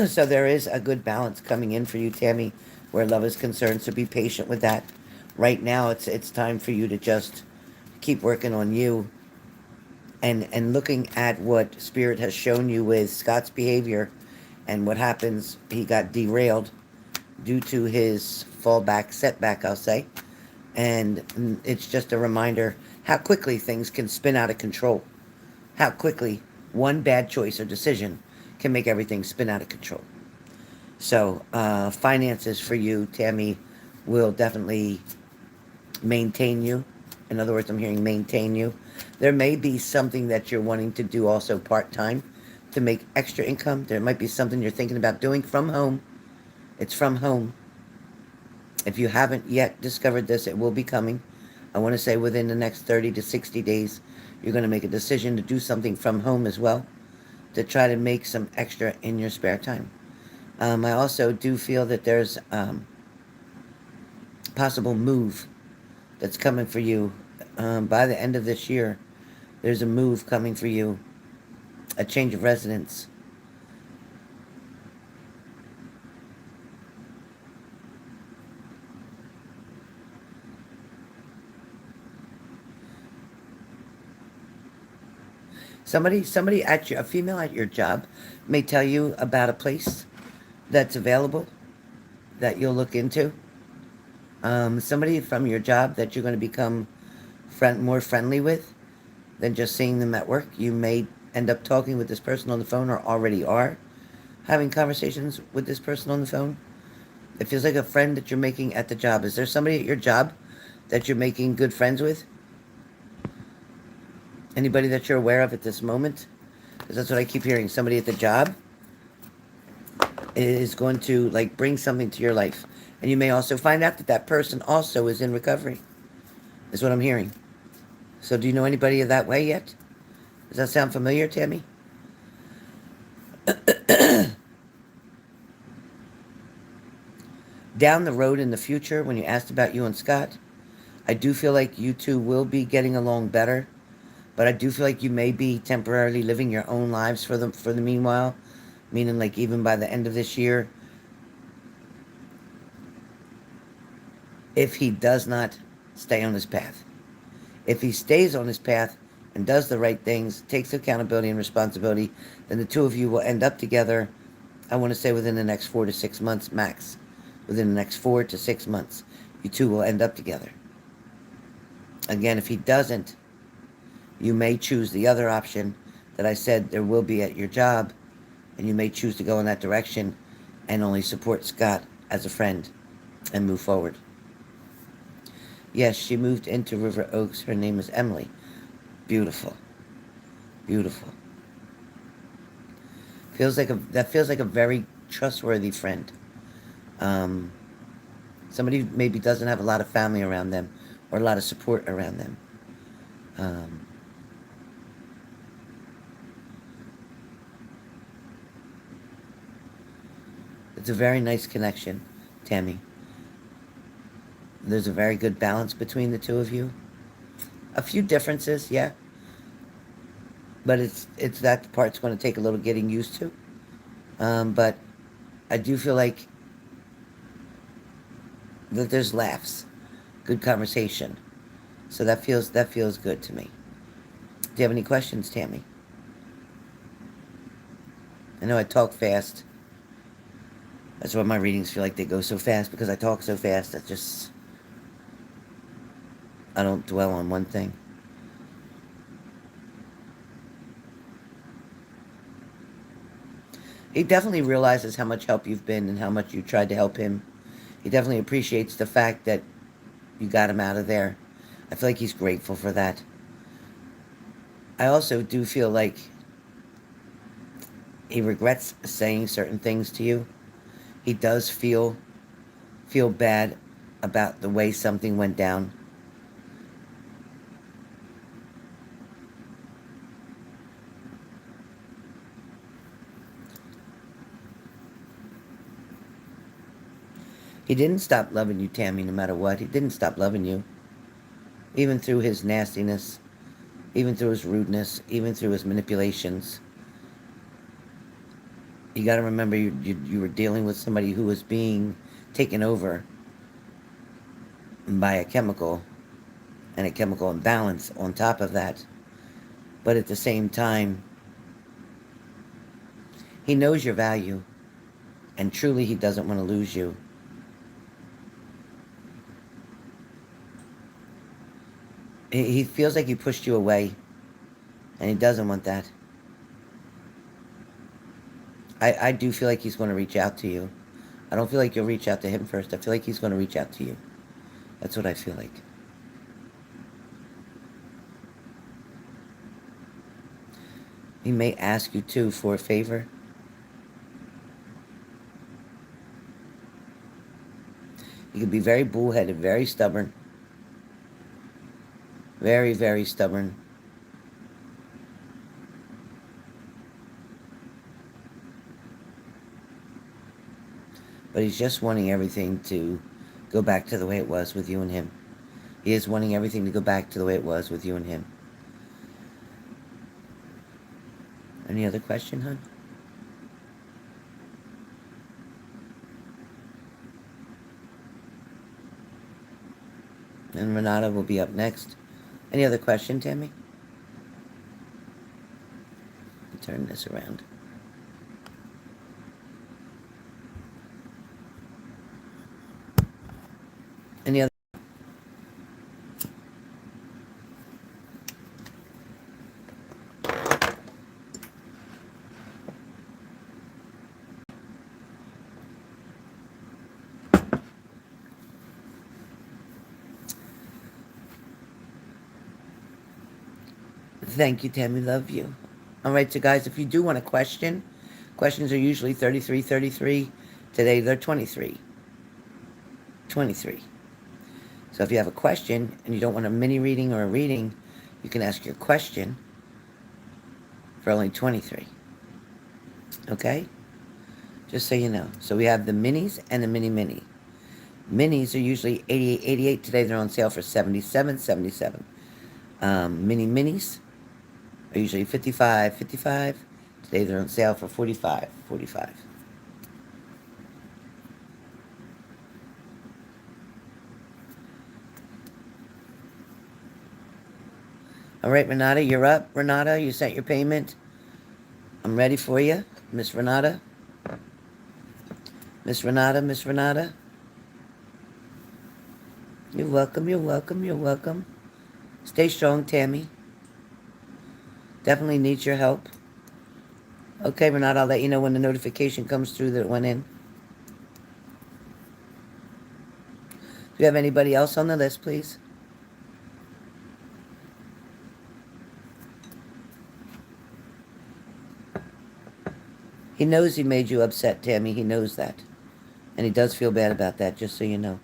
So there is a good balance coming in for you, Tammy, where love is concerned. So be patient with that. Right now, it's time for you to just keep working on you, and looking at what Spirit has shown you with Scott's behavior and what happens. He got derailed due to his fallback, setback, I'll say. And it's just a reminder how quickly things can spin out of control. How quickly one bad choice or decision can make everything spin out of control. So finances for you, Tammy, will definitely maintain you. In other words, I'm hearing maintain you. There may be something that you're wanting to do also part-time to make extra income. There might be something you're thinking about doing from home. It's from home. If you haven't yet discovered this, it will be coming. I want to say within the next 30 to 60 days, you're going to make a decision to do something from home as well, to try to make some extra in your spare time. I also do feel that there's possible move that's coming for you by the end of this year. There's a move coming for you, a change of residence. Somebody a female at your job may tell you about a place that's available that you'll look into. Somebody from your job that you're going to become more friendly with than just seeing them at work. You may end up talking with this person on the phone, or already are having conversations with this person on the phone. It feels like a friend that you're making at the job. Is there somebody at your job that you're making good friends with? Anybody that you're aware of at this moment? Because that's what I keep hearing. Somebody at the job is going to like bring something to your life. And you may also find out that that person also is in recovery, is what I'm hearing. So do you know anybody that way yet? Does that sound familiar, Tammy? Down the road in the future, when you asked about you and Scott, I do feel like you two will be getting along better. But I do feel like you may be temporarily living your own lives for the meanwhile. Meaning, like, even by the end of this year, if he does not stay on his path. If he stays on his path and does the right things, takes accountability and responsibility, then the two of you will end up together, I want to say within the next 4 to 6 months max. Within the next 4 to 6 months, you two will end up together. Again, if he doesn't, you may choose the other option that I said there will be at your job, and you may choose to go in that direction and only support Scott as a friend and move forward. Yes, she moved into River Oaks. Her name is Emily. Beautiful. Beautiful. That feels like a very trustworthy friend. Somebody who maybe doesn't have a lot of family around them or a lot of support around them. It's a very nice connection, Tammy. There's a very good balance between the two of you. A few differences, yeah. But it's that part's going to take a little getting used to. But I do feel like that there's laughs, good conversation. So that feels good to me. Do you have any questions, Tammy? I know I talk fast. That's why my readings feel like they go so fast, because I talk so fast. I don't dwell on one thing. He definitely realizes how much help you've been and how much you tried to help him. He definitely appreciates the fact that you got him out of there. I feel like he's grateful for that. I also do feel like he regrets saying certain things to you. He does feel bad about the way something went down. He didn't stop loving you, Tammy, no matter what. He didn't stop loving you. Even through his nastiness, even through his rudeness, even through his manipulations. You got to remember you were dealing with somebody who was being taken over by a chemical, and a chemical imbalance on top of that. But at the same time, he knows your value, and truly he doesn't want to lose you. He feels like he pushed you away, and he doesn't want that. I do feel like he's going to reach out to you. I don't feel like you'll reach out to him first. I feel like he's going to reach out to you. That's what I feel like. He may ask you, too, for a favor. He could be very bullheaded, very stubborn. Very, very stubborn. But he's just wanting everything to go back to the way it was with you and him. He is wanting everything to go back to the way it was with you and him. Any other question, hon? And Renata will be up next. Any other question, Tammy? Turn this around. Any other? Thank you, Tammy. Love you. All right, so guys, if you do want a question, questions are usually 33. Today, they're 23. 23. So if you have a question and you don't want a mini reading or a reading, you can ask your question for only 23. Okay? Just so you know. So we have the minis and the mini. Minis are usually 88. Today they're on sale for 77. Minis are usually 55. Today they're on sale for 45. All right, Renata, you're up. Renata, you sent your payment. I'm ready for you. Miss Renata. Miss Renata, Miss Renata. You're welcome, you're welcome, you're welcome. Stay strong, Tammy. Definitely needs your help. Okay, Renata, I'll let you know when the notification comes through that it went in. Do you have anybody else on the list, please? He knows he made you upset, Tammy. He knows that. And he does feel bad about that, just so you know.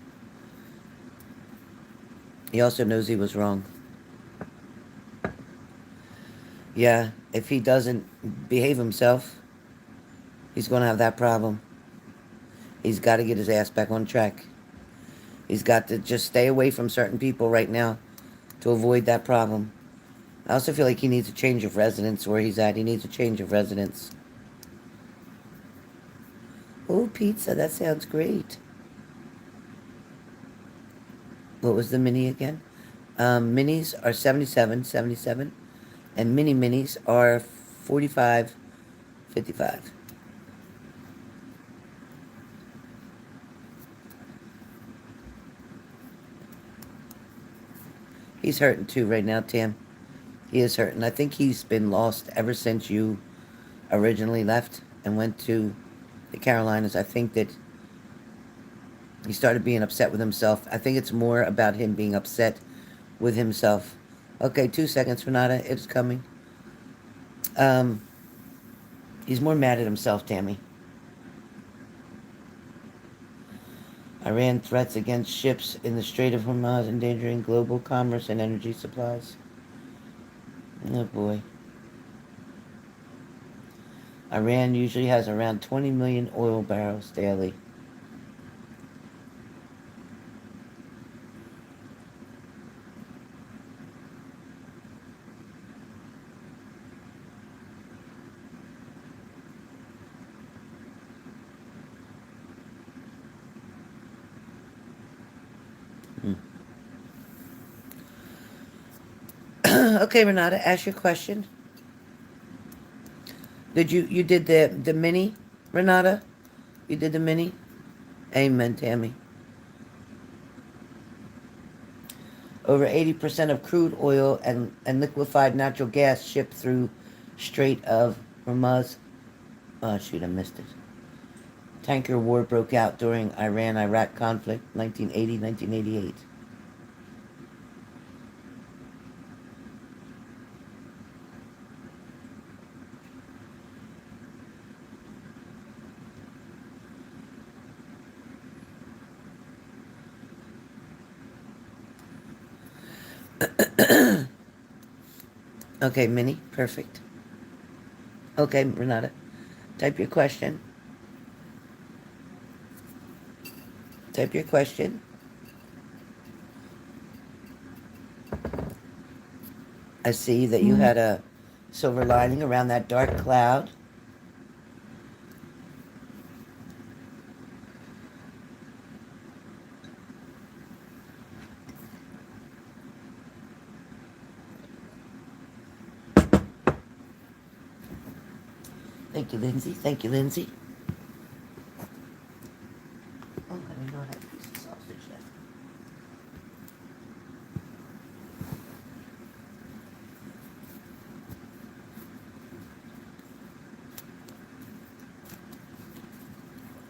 He also knows he was wrong. Yeah, if he doesn't behave himself, he's going to have that problem. He's got to get his ass back on track. He's got to just stay away from certain people right now to avoid that problem. I also feel like he needs a change of residence where he's at. He needs a change of residence. Oh, pizza. That sounds great. What was the mini again? Minis are 77, and mini minis are 45.55. He's hurting too right now, Tam. He is hurting. I think he's been lost ever since you originally left and went to the Carolinas. I think that he started being upset with himself. I think it's more about him being upset with himself. Okay, 2 seconds, Renata. It's coming. He's more mad at himself, Tammy. Iran threats against ships in the Strait of Hormuz endangering global commerce and energy supplies. Oh boy. Iran usually has around 20 million oil barrels daily. Okay, Renata, ask your question. You did the mini, Renata? You did the mini? Amen, Tammy. Over 80% of crude oil and liquefied natural gas shipped through Strait of Hormuz. Oh, shoot, I missed it. Tanker war broke out during Iran-Iraq conflict, 1980-1988. Okay, Minnie, perfect. Okay, Renata, type your question. Type your question. I see that you had a silver lining around that dark cloud. Thank you, Lindsay. Thank you, Lindsay. Oh, I didn't know I had a piece of sausage left.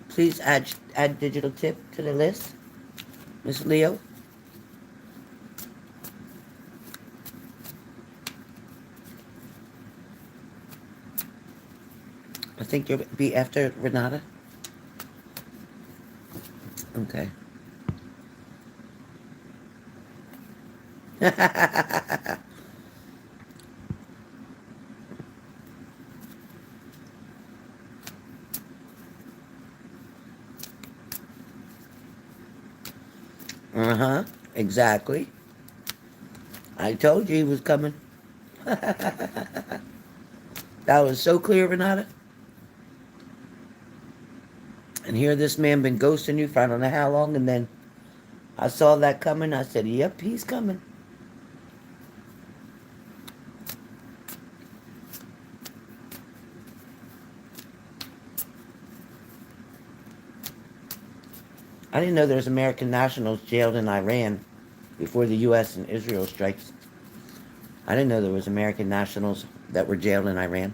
Please add digital tip to the list, Miss Leo. I think you'll be after Renata. Okay. Uh-huh. Exactly. I told you he was coming. That was so clear, Renata. And here this man been ghosting you for I don't know how long, and then I saw that coming. I said, yep, he's coming. I didn't know there was American nationals jailed in Iran before the U.S. and Israel strikes. I didn't know there was American nationals that were jailed in Iran.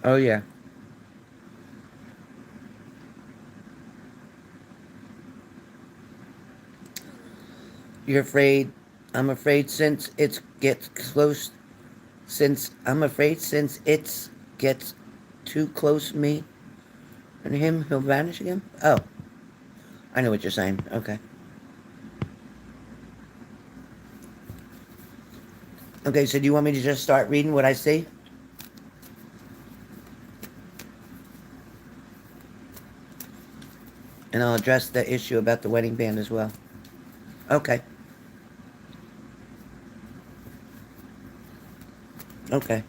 Oh, yeah. You're afraid. I'm afraid since it gets close. Since it gets too close to me and him, he'll vanish again? Oh, I know what you're saying. Okay. Okay, so do you want me to just start reading what I see? And I'll address the issue about the wedding band as well. Okay. Okay.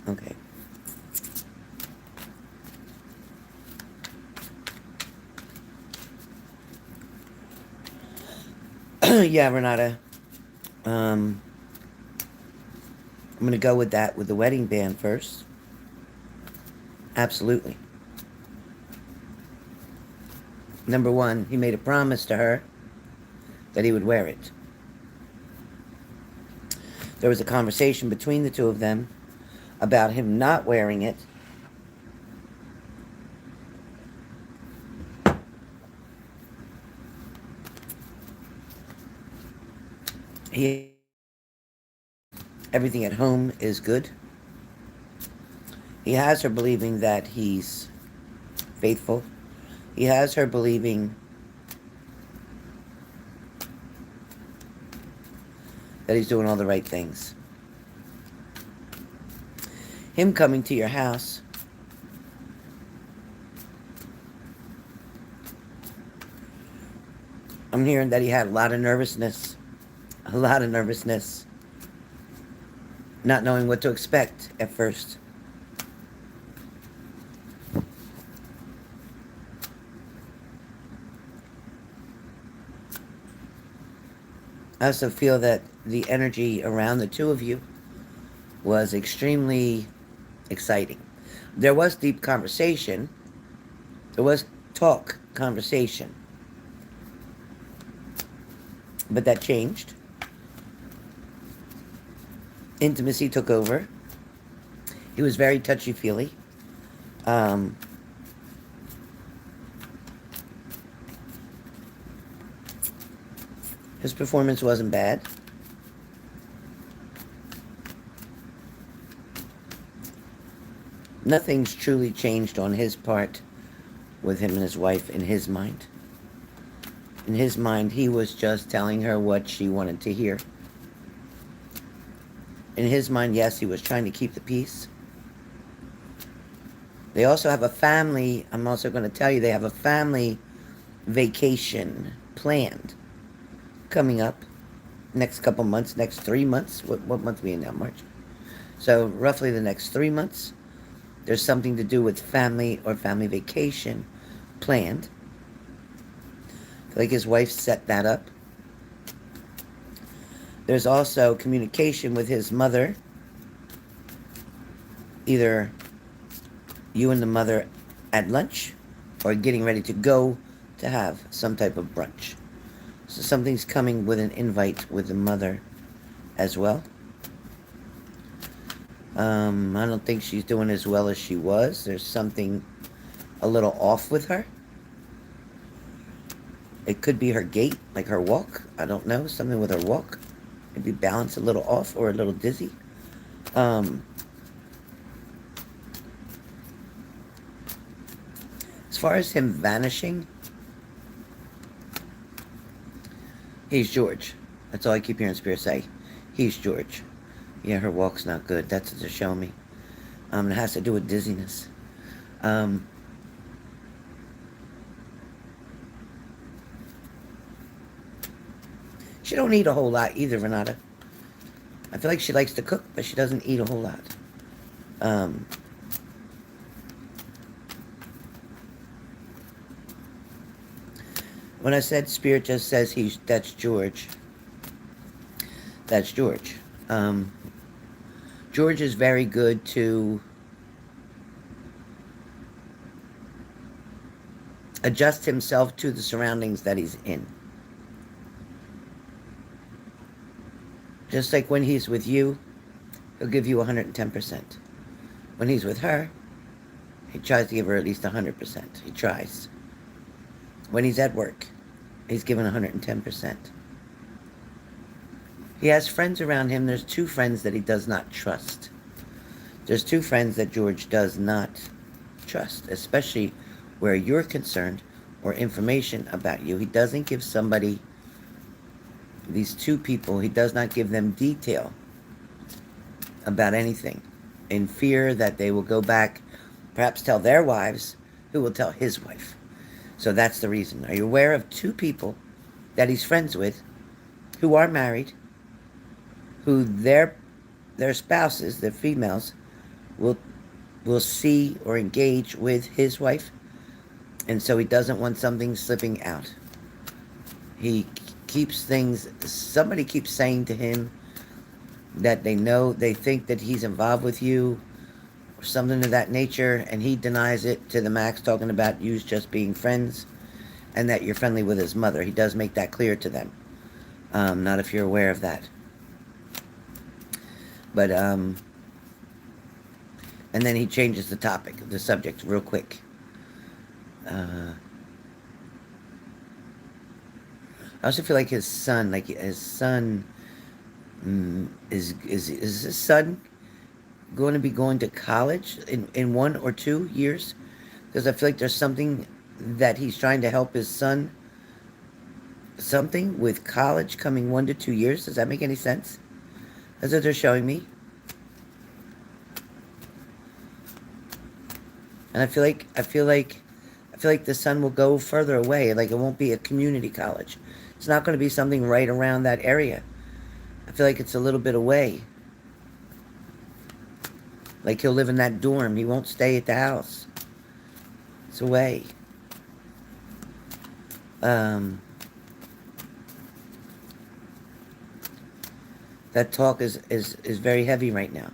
Okay. Yeah, Renata. Um, I'm going to go with that with the wedding band first. Absolutely. Number one, he made a promise to her that he would wear it. There was a conversation between the two of them about him not wearing it. He, everything at home is good. He has her believing that he's faithful. He has her believing that he's doing all the right things. Him coming to your house, I'm hearing that he had a lot of nervousness. A lot of nervousness. Not knowing what to expect at first. I also feel that the energy around the two of you was extremely exciting. There was deep conversation. There was conversation. But that changed. Intimacy took over. He was very touchy-feely. Um, his performance wasn't bad. Nothing's truly changed on his part with him and his wife in his mind. In his mind, he was just telling her what she wanted to hear. In his mind, yes, he was trying to keep the peace. They also have a family, I'm also going to tell you, they have a family vacation planned coming up next couple months, next 3 months. What month are we in now? March. So roughly the next 3 months, there's something to do with family or family vacation planned. I feel like his wife set that up. There's also communication with his mother. Either you and the mother at lunch or getting ready to go to have some type of brunch. So something's coming with an invite with the mother as well. I don't think she's doing as well as she was. There's something a little off with her. It could be her gait, like her walk. I don't know. Something with her walk. Maybe balance a little off or a little dizzy. As far as him vanishing, he's George. That's all I keep hearing Spirit say. He's George. Yeah, her walk's not good. That's what they're showing me. It has to do with dizziness. Um, she don't eat a whole lot either, Renata. I feel like she likes to cook, but she doesn't eat a whole lot. Um, when I said Spirit just says that's George. That's George. George is very good to adjust himself to the surroundings that he's in. Just like when he's with you, he'll give you 110%. When he's with her, he tries to give her at least 100%. He tries. When he's at work, he's given 110%. He has friends around him. There's 2 friends that he does not trust. There's 2 friends that George does not trust, especially where you're concerned or information about you. He doesn't give somebody, these 2 people, he does not give them detail about anything in fear that they will go back, perhaps tell their wives, who will tell his wife. So that's the reason. Are you aware of 2 people that he's friends with who are married, who their spouses, their females, will see or engage with his wife, and so he doesn't want something slipping out. He keeps things, somebody keeps saying to him that they think that he's involved with you, or something of that nature, and he denies it to the max, talking about you just being friends, and that you're friendly with his mother. He does make that clear to them. Not if you're aware of that. But, and then he changes the topic, the subject, real quick. I also feel like his son, is his son going to be going to college in 1 or 2 years? Because I feel like there's something that he's trying to help his son, something with college coming 1 to 2 years. Does that make any sense? That's what they're showing me. And I feel like the son will go further away. Like, it won't be a community college. It's not going to be something right around that area. I feel like it's a little bit away. Like, he'll live in that dorm. He won't stay at the house. It's away. That talk is very heavy right now.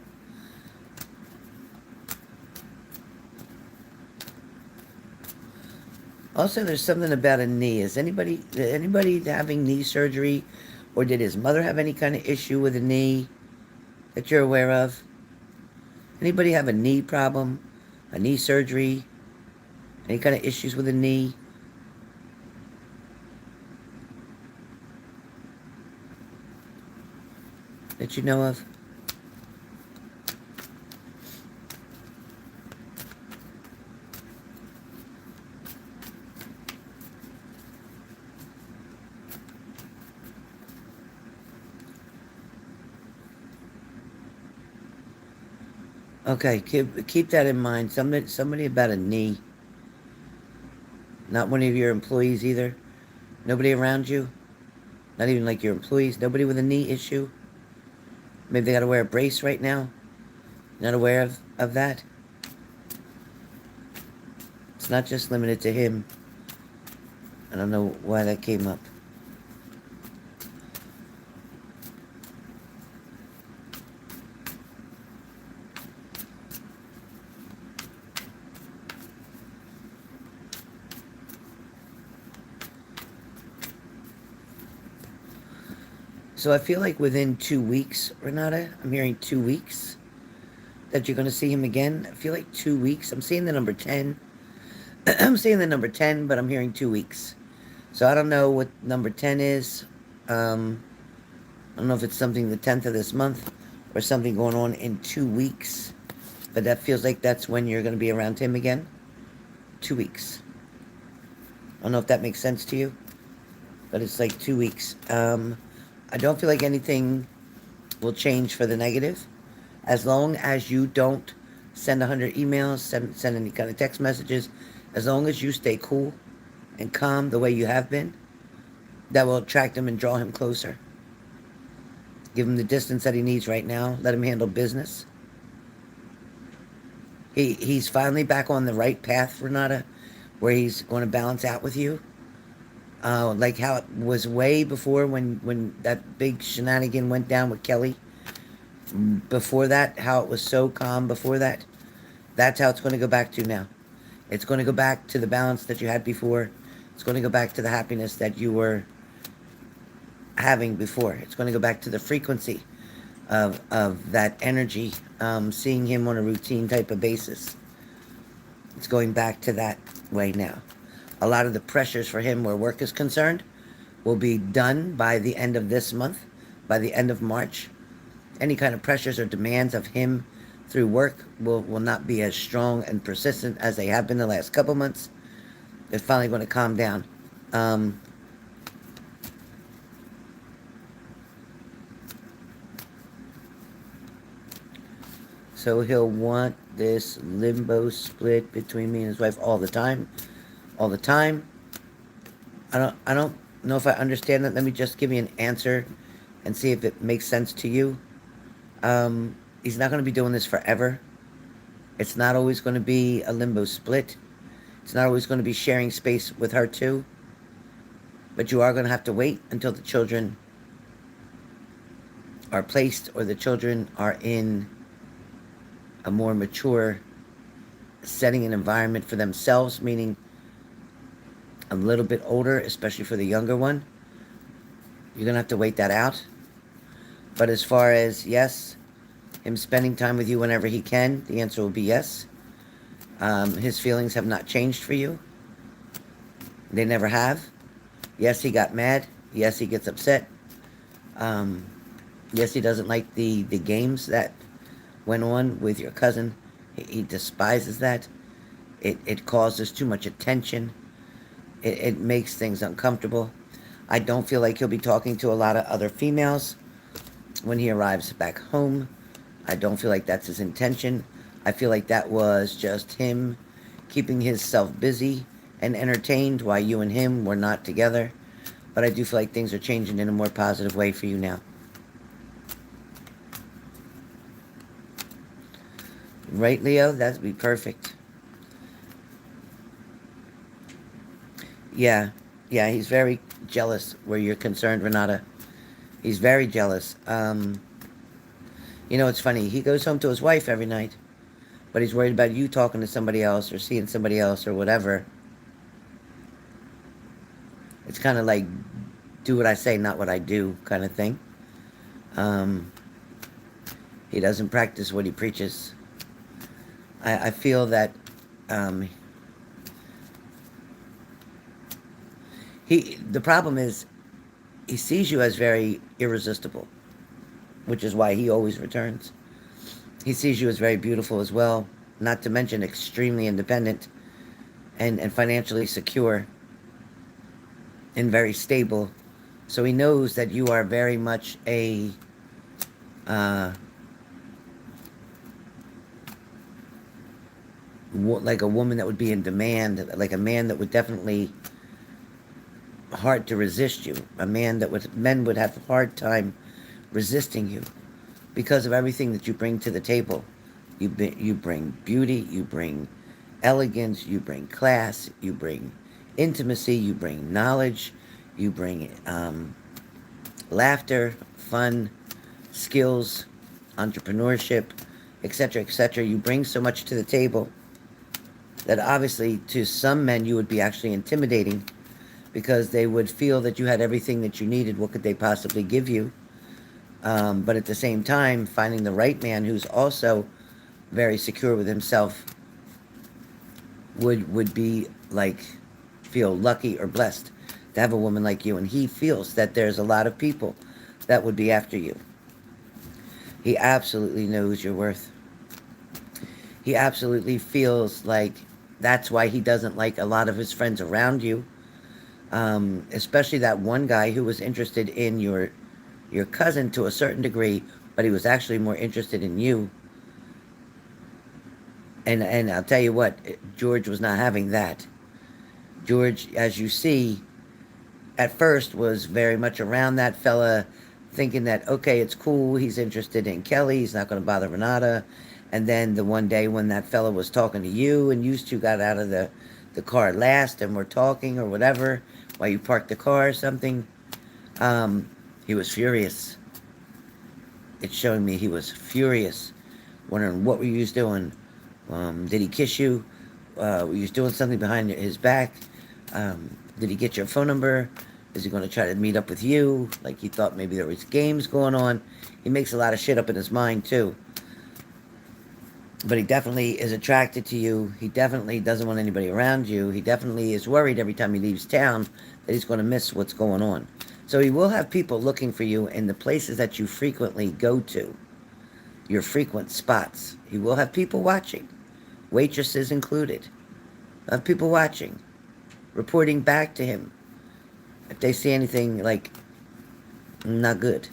Also, there's something about a knee. Is anybody having knee surgery, or did his mother have any kind of issue with a knee that you're aware of? Anybody have a knee problem, a knee surgery, any kind of issues with a knee? That you know of? Okay, keep that in mind. Somebody about a knee. Not one of your employees either. Nobody around you. Not even like your employees. Nobody with a knee issue. Maybe they got to wear a brace right now. Not aware of that. It's not just limited to him. I don't know why that came up. So I feel like within 2 weeks, Renata, I'm hearing 2 weeks that you're going to see him again. I feel like 2 weeks. I'm seeing the number 10. I'm seeing the number 10, but I'm hearing 2 weeks. So I don't know what number 10 is. I don't know if it's something the 10th of this month or something going on in 2 weeks. But that feels like that's when you're going to be around him again. 2 weeks. I don't know if that makes sense to you, but it's like 2 weeks. I don't feel like anything will change for the negative as long as you don't send 100 emails, send any kind of text messages. As long as you stay cool and calm the way you have been, that will attract him and draw him closer. Give him the distance that he needs right now. Let him handle business. He's finally back on the right path, Renata, where he's going to balance out with you. Like how it was way before when that big shenanigan went down with Kelly. Before that, how it was so calm before that. That's how it's going to go back to now. It's going to go back to the balance that you had before. It's going to go back to the happiness that you were having before. It's going to go back to the frequency of that energy, seeing him on a routine type of basis. It's going back to that way now. A lot of the pressures for him where work is concerned will be done by the end of this month, by the end of March. Any kind of pressures or demands of him through work will not be as strong and persistent as they have been the last couple months. They're finally going to calm down. So he'll want this limbo split between me and his wife all the time. All the time. I don't know if I understand it. Let me just give you an answer and see if it makes sense to you. He's not going to be doing this forever. It's not always going to be a limbo split. It's not always going to be sharing space with her too. But you are going to have to wait until the children are placed or the children are in a more mature setting and environment for themselves, meaning a little bit older, especially for the younger one. You're going to have to wait that out. But as far as, yes, him spending time with you whenever he can, the answer will be yes. His feelings have not changed for you. They never have. Yes, he got mad. Yes, he gets upset. Yes, he doesn't like the games that went on with your cousin. He despises that. It causes too much attention. It makes things uncomfortable. I don't feel like he'll be talking to a lot of other females when he arrives back home. I don't feel like that's his intention. I feel like that was just him keeping himself busy and entertained while you and him were not together. But I do feel like things are changing in a more positive way for you now. Right, Leo? That'd be perfect. Yeah, he's very jealous where you're concerned, Renata. He's very jealous. You know, it's funny. He goes home to his wife every night, but he's worried about you talking to somebody else or seeing somebody else or whatever. It's kind of like do what I say, not what I do kind of thing. He doesn't practice what he preaches. I feel that the problem is he sees you as very irresistible, which is why he always returns. He sees you as very beautiful as well, not to mention extremely independent and financially secure and very stable. So he knows that you are very much a like a woman that would be in demand, like a man that would definitely hard to resist you, a man that men would have a hard time resisting you because of everything that you bring to the table. You bring beauty, you bring elegance, you bring class, you bring intimacy, you bring knowledge, you bring laughter, fun, skills, entrepreneurship, etc., etc. You bring so much to the table that obviously to some men you would be actually intimidating because they would feel that you had everything that you needed. What could they possibly give you? But at the same time, finding the right man who's also very secure with himself would be like, feel lucky or blessed to have a woman like you. And he feels that there's a lot of people that would be after you. He absolutely knows your worth. He absolutely feels like that's why he doesn't like a lot of his friends around you. Especially that one guy who was interested in your cousin to a certain degree, but he was actually more interested in you. And I'll tell you what, George was not having that. George, as you see, at first was very much around that fella, thinking that, okay, it's cool, he's interested in Kelly, he's not going to bother Renata. And then the one day when that fella was talking to you and you two got out of the car last and were talking or whatever, while you parked the car or something, um, he was furious. It's showing me he was furious, wondering what were you doing. Did he kiss you? Were you doing something behind his back? Did he get your phone number? Is he going to try to meet up with you? Like he thought maybe there was games going on. He makes a lot of shit up in his mind too. But he definitely is attracted to you. He definitely doesn't want anybody around you. He definitely is worried every time he leaves town that he's going to miss what's going on. So he will have people looking for you in the places that you frequently go to, your frequent spots. He will have people watching, waitresses included. He'll have people watching, reporting back to him if they see anything like not good.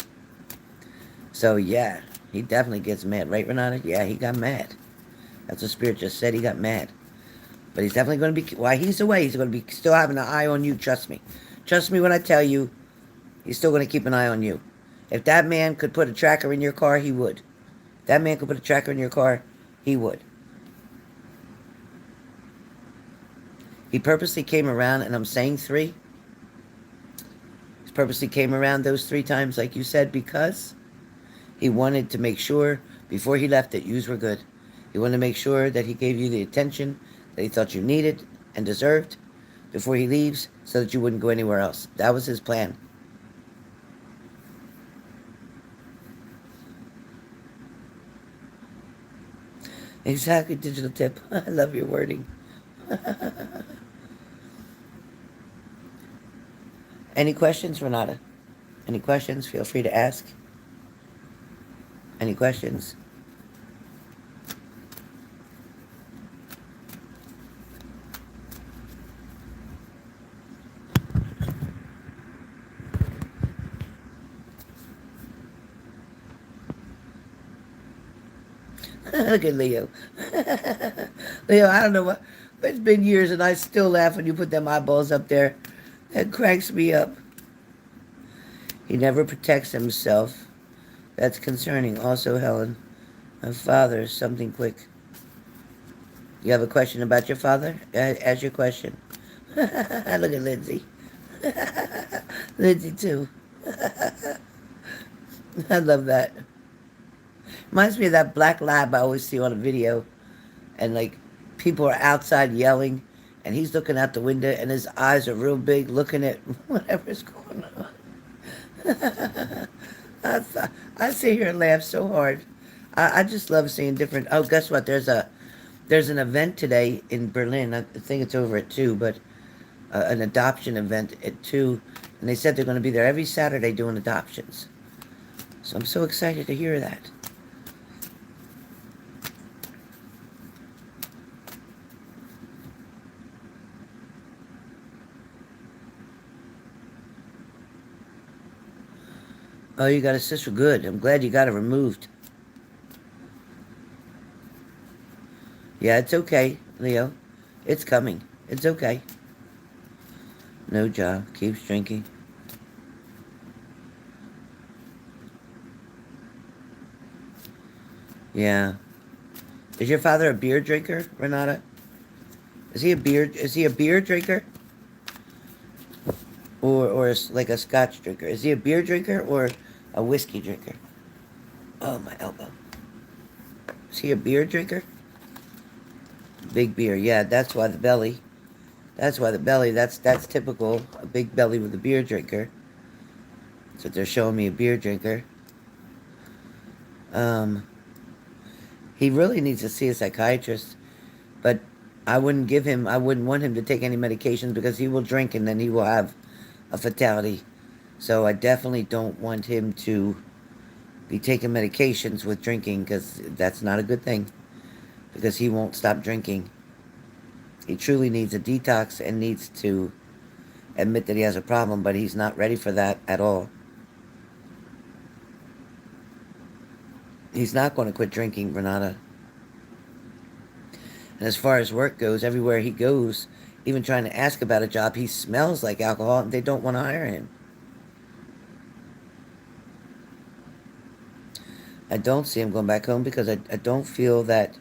So yeah, he definitely gets mad, right, Renata? Yeah, he got mad. That's what Spirit just said. He got mad, but he's definitely going to be. While he's away, he's going to be still having an eye on you. Trust me. Trust me when I tell you, he's still going to keep an eye on you. If that man could put a tracker in your car, he would. If that man could put a tracker in your car, he would. He purposely came around, and I'm saying 3. He purposely came around those 3 times, like you said, because he wanted to make sure before he left that yous were good. He wanted to make sure that he gave you the attention that he thought you needed and deserved before he leaves so that you wouldn't go anywhere else. That was his plan. Exactly, digital tip. I love your wording. Any questions, Renata? Any questions? Feel free to ask. Any questions? Look at Leo. Leo, I don't know what. It's been years and I still laugh when you put them eyeballs up there. That cracks me up. He never protects himself. That's concerning. Also, Helen, my father, something quick. You have a question about your father? Ask your question. Look at Lindsay. Lindsay, too. I love that. Reminds me of that black lab I always see on a video. And, like, people are outside yelling, and he's looking out the window, and his eyes are real big looking at whatever's going on. I sit here and laugh so hard. I just love seeing different. Oh, guess what? There's an event today in Berlin. I think it's over at 2, but an adoption event at 2, and they said they're going to be there every Saturday doing adoptions. So I'm so excited to hear that. Oh, you got a sister. Good. I'm glad you got it removed. Yeah, it's okay, Leo. It's coming. It's okay. No job. Keeps drinking. Yeah. Is your father a beer drinker, Renata? Is he a beer drinker? Or like a scotch drinker? Is he a beer drinker or a whiskey drinker? Oh, my elbow. Is he a beer drinker? Big beer. Yeah, that's why the belly. That's why the belly. That's typical. A big belly with a beer drinker. So they're showing me a beer drinker. Um, he really needs to see a psychiatrist, but I wouldn't want him to take any medications because he will drink and then he will have a fatality. So I definitely don't want him to be taking medications with drinking because that's not a good thing because he won't stop drinking. He truly needs a detox and needs to admit that he has a problem, but he's not ready for that at all. He's not going to quit drinking, Renata. And as far as work goes, everywhere he goes, even trying to ask about a job, he smells like alcohol and they don't want to hire him. I don't see him going back home because I don't feel that...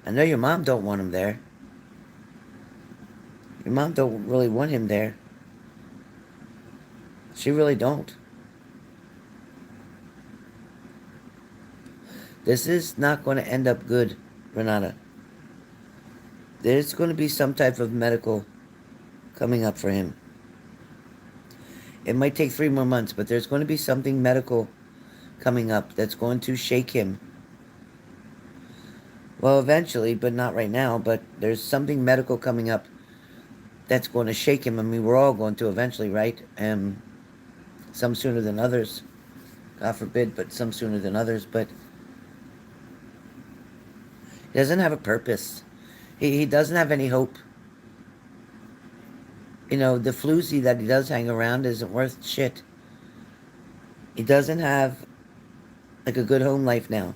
I know your mom don't want him there. Your mom don't really want him there. She really don't. This is not going to end up good, Renata. There's going to be some type of medical coming up for him. It might take 3 more months, but there's going to be something medical coming up that's going to shake him. Well, eventually, but not right now, but there's something medical coming up that's going to shake him. I mean, we're all going to eventually, right? Some sooner than others. God forbid, but some sooner than others. But he doesn't have a purpose. He doesn't have any hope. You know, the floozy that he does hang around isn't worth shit. He doesn't have, like, a good home life now.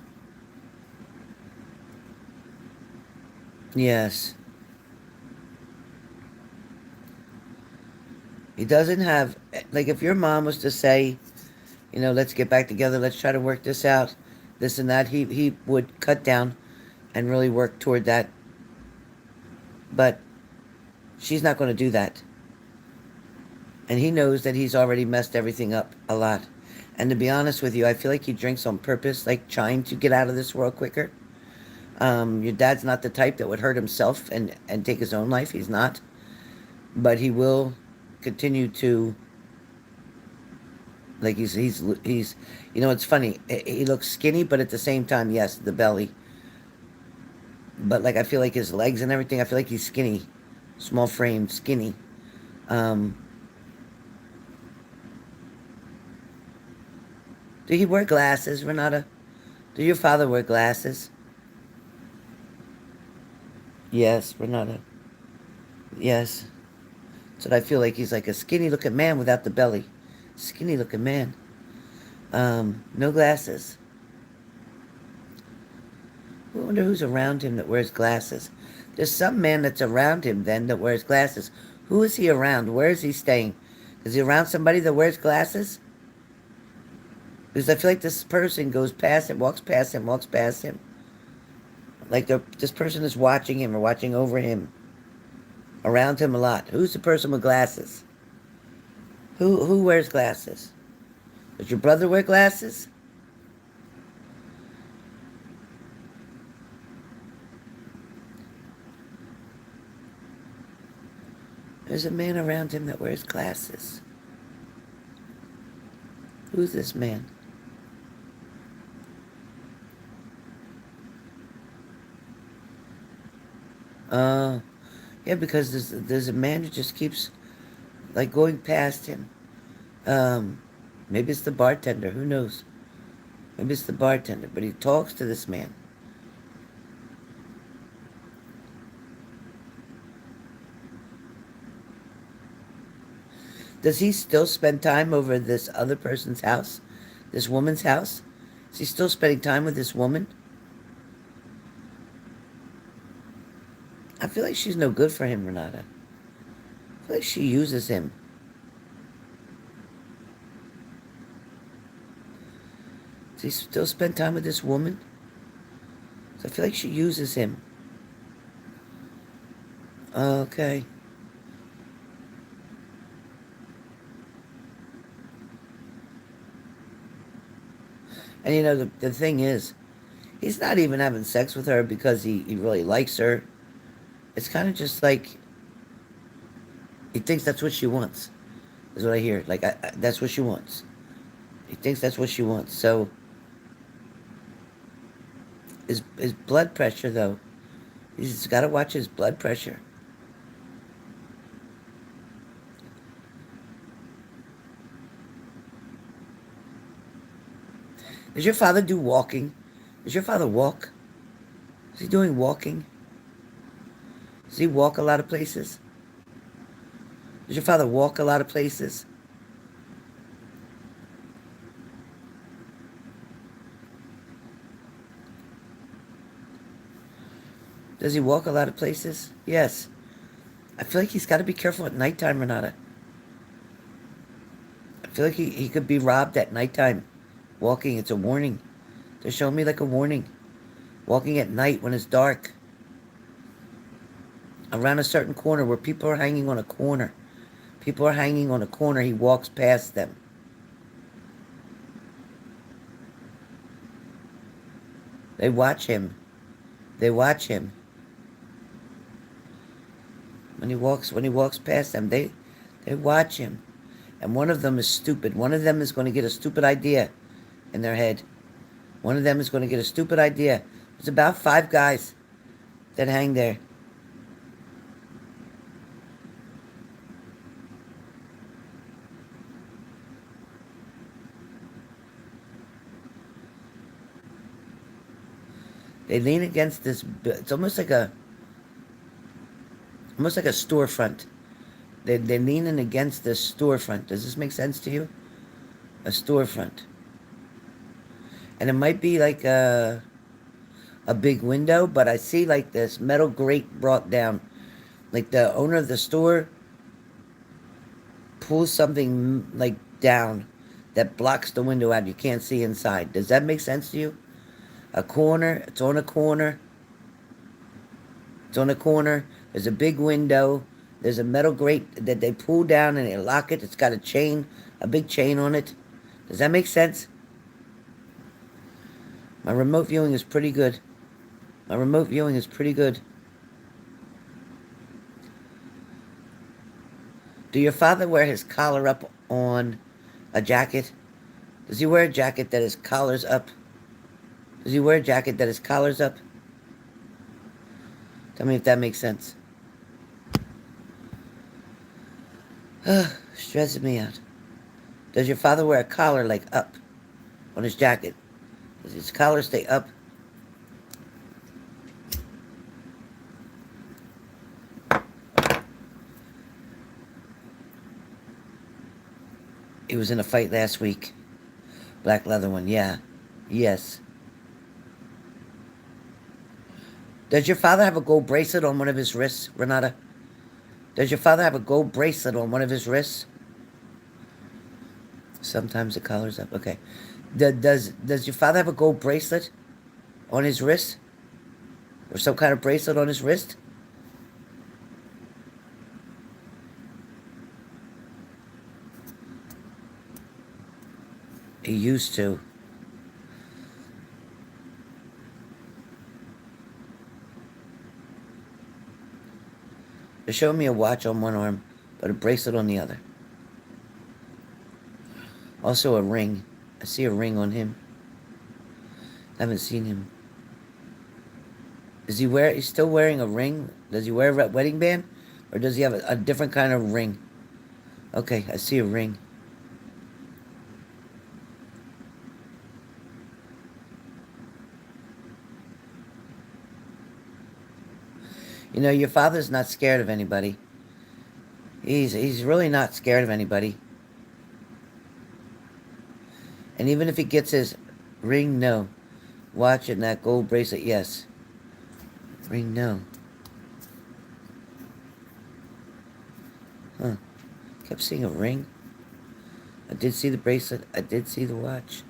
Yes. He doesn't have, like, if your mom was to say, you know, let's get back together, let's try to work this out, this and that, he would cut down and really work toward that. But she's not going to do that. And he knows that he's already messed everything up a lot. And to be honest with you, I feel like he drinks on purpose, like trying to get out of this world quicker. Your dad's not the type that would hurt himself and take his own life. He's not. But he will continue to, like, he's you know, it's funny. He looks skinny, but at the same time, yes, the belly. But, like, I feel like his legs and everything, I feel like he's skinny. Small frame, skinny. Do he wear glasses, Renata? Do your father wear glasses? Yes, Renata. Yes. So I feel like he's like a skinny looking man without the belly. Skinny looking man. No glasses. I wonder who's around him that wears glasses. There's some man that's around him then that wears glasses. Who is he around? Where is he staying? Is he around somebody that wears glasses? Because I feel like this person goes past him, walks past him, walks past him. Like this person is watching him or watching over him. Around him a lot. Who's the person with glasses? Who wears glasses? Does your brother wear glasses? There's a man around him that wears glasses. Who's this man? Yeah, because there's a man who just keeps, like, going past him. Maybe it's the bartender. Who knows? Maybe it's the bartender. But he talks to this man. Does he still spend time over this other person's house? This woman's house? Is he still spending time with this woman? I feel like she's no good for him, Renata. I feel like she uses him. Does he still spend time with this woman? So I feel like she uses him. Okay. And you know, the thing is, he's not even having sex with her because he really likes her. It's kind of just like, he thinks that's what she wants, is what I hear. Like, that's what she wants. He thinks that's what she wants. So, his blood pressure, though, he's got to watch his blood pressure. Does your father do walking? Does your father walk? Is he doing walking? Does he walk a lot of places? Does your father walk a lot of places? Does he walk a lot of places? Yes. I feel like he's got to be careful at nighttime, Renata. I feel like he could be robbed at nighttime. Walking, it's a warning. They're showing me like a warning. Walking at night when it's dark. Around a certain corner where people are hanging on a corner. People are hanging on a corner. He walks past them. They watch him. They watch him. When he walks past them, they watch him. And one of them is stupid. One of them is going to get a stupid idea in their head. One of them is going to get a stupid idea. There's about 5 guys that hang there. They lean against this. It's almost like a storefront. They're leaning against this storefront. Does this make sense to you? A storefront. And it might be like a big window, but I see like this metal grate brought down. Like the owner of the store pulls something like down that blocks the window out. You can't see inside. Does that make sense to you? A corner. It's on a corner. It's on a corner. There's a big window. There's a metal grate that they pull down and they lock it. It's got a chain, a big chain on it. Does that make sense? My remote viewing is pretty good. My remote viewing is pretty good. Do your father wear his collar up on a jacket? Does he wear a jacket that his collar's up? Does he wear a jacket that his collar's up? Tell me if that makes sense. Stresses me out. Does your father wear a collar like up on his jacket? Does his collar stay up? He was in a fight last week. Black leather one, yeah. Yes. Does your father have a gold bracelet on one of his wrists, Renata? Does your father have a gold bracelet on one of his wrists? Sometimes the collar's up. Okay. Does your father have a gold bracelet on his wrist? Or some kind of bracelet on his wrist? He used to. They're showing me a watch on one arm, but a bracelet on the other. Also a ring. I see a ring on him. I haven't seen him. He's still wearing a ring? Does he wear a wedding band? Or does he have a different kind of ring? Okay, I see a ring. You know, your father's not scared of anybody. He's really not scared of anybody. And even if he gets his ring, no. Watch and that gold bracelet, yes. Ring, no. Huh. Kept seeing a ring. I did see the bracelet. I did see the watch.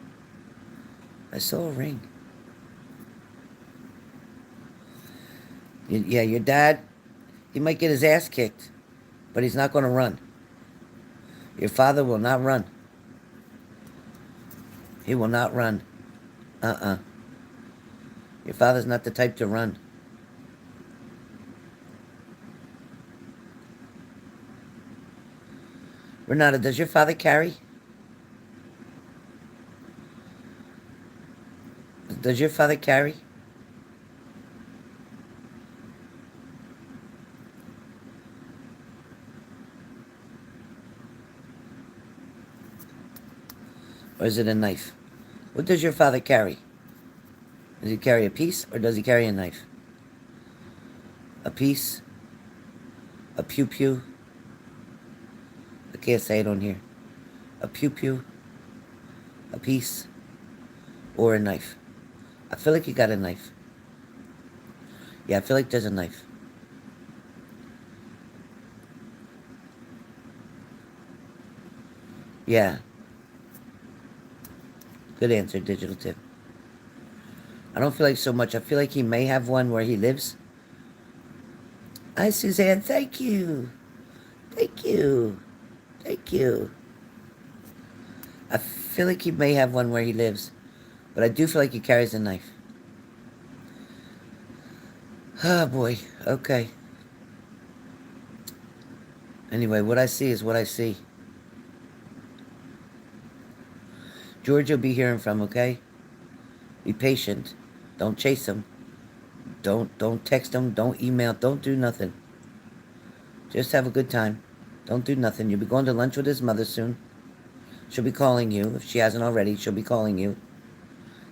I saw a ring. Yeah, your dad, he might get his ass kicked, but he's not going to run. Your father will not run. He will not run. Your father's not the type to run. Renata, does your father carry? Does your father carry? Or is it a knife? What does your father carry? Does he carry a piece or does he carry a knife? A piece? A pew-pew? I can't say it on here. A pew-pew? A piece? Or a knife? I feel like you got a knife. Yeah, I feel like there's a knife. Yeah. Good answer, digital tip. I don't feel like so much. I feel like he may have one where he lives. Hi, Suzanne. Thank you. Thank you. Thank you. I feel like he may have one where he lives, but I do feel like he carries a knife. Oh, boy. Okay. Anyway, what I see is what I see. George will be hearing from, okay? Be patient. Don't chase him. Don't text him. Don't email. Don't do nothing. Just have a good time. Don't do nothing. You'll be going to lunch with his mother soon. She'll be calling you. If she hasn't already, she'll be calling you.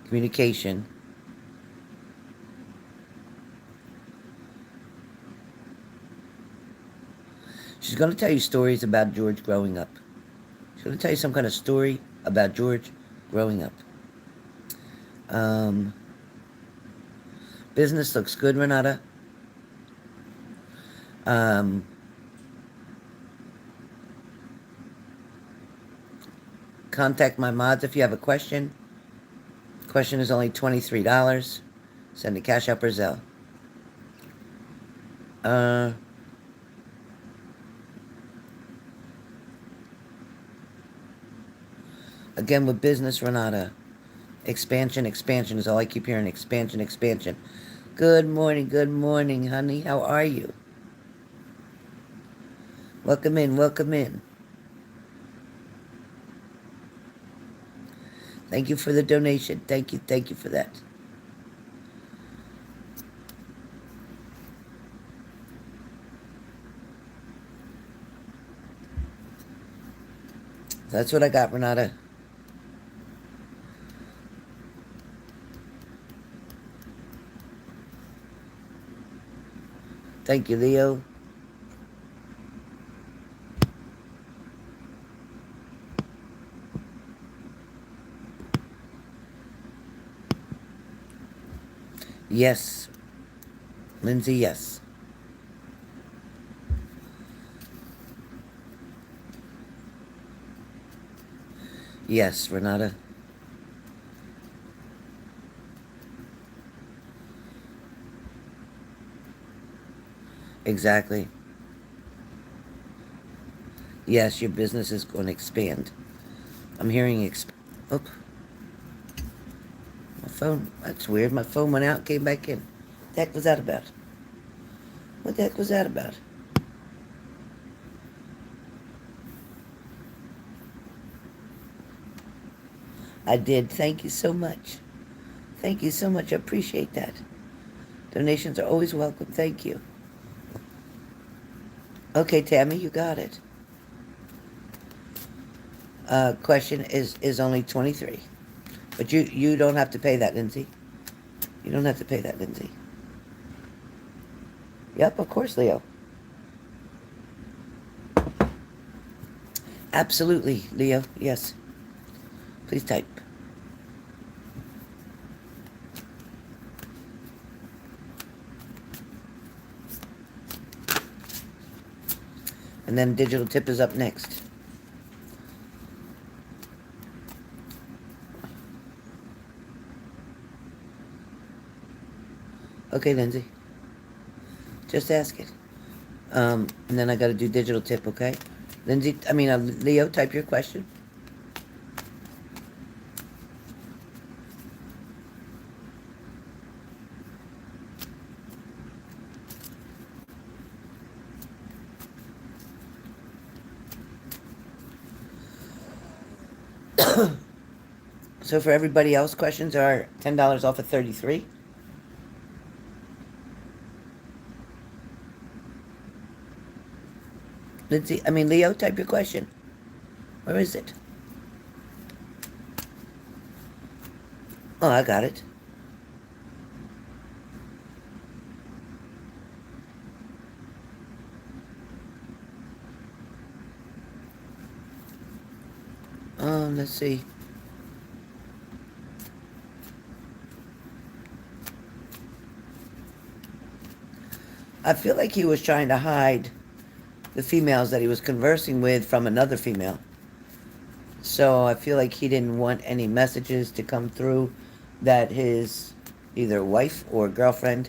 Communication. She's going to tell you stories about George growing up. She's going to tell you some kind of story about George growing up. Um, Business looks good, Renata. Um, Contact my mods if you have a question. Question is only $23. Send a Cash App or Zelle. Again, with business, Renata. Expansion, expansion is all I keep hearing. Expansion, expansion. Good morning, honey. How are you? Welcome in, welcome in. Thank you for the donation. Thank you for that. That's what I got, Renata. Thank you, Leo. Yes. Lindsay, yes. Yes, Renata. Exactly. Yes, your business is going to expand. I'm hearing Oh, my phone. That's weird. My phone went out, came back in. What the heck was that about? What the heck was that about? I did. Thank you so much. Thank you so much. I appreciate that. Donations are always welcome. Thank you. Okay, Tammy, you got it. Question is only 23. But you don't have to pay that, Lindsay. You don't have to pay that, Lindsay. Yep, of course, Leo. Absolutely, Leo. Yes. Please type. And then digital tip is up next. Okay, Lindsay. Just ask it. And then I got to do digital tip, okay? Leo, type your question. So for everybody else, questions are $10 off of 33. Leo, type your question. Where is it? Oh, I got it. Let's see. I feel like he was trying to hide the females that he was conversing with from another female. So I feel like he didn't want any messages to come through that his either wife or girlfriend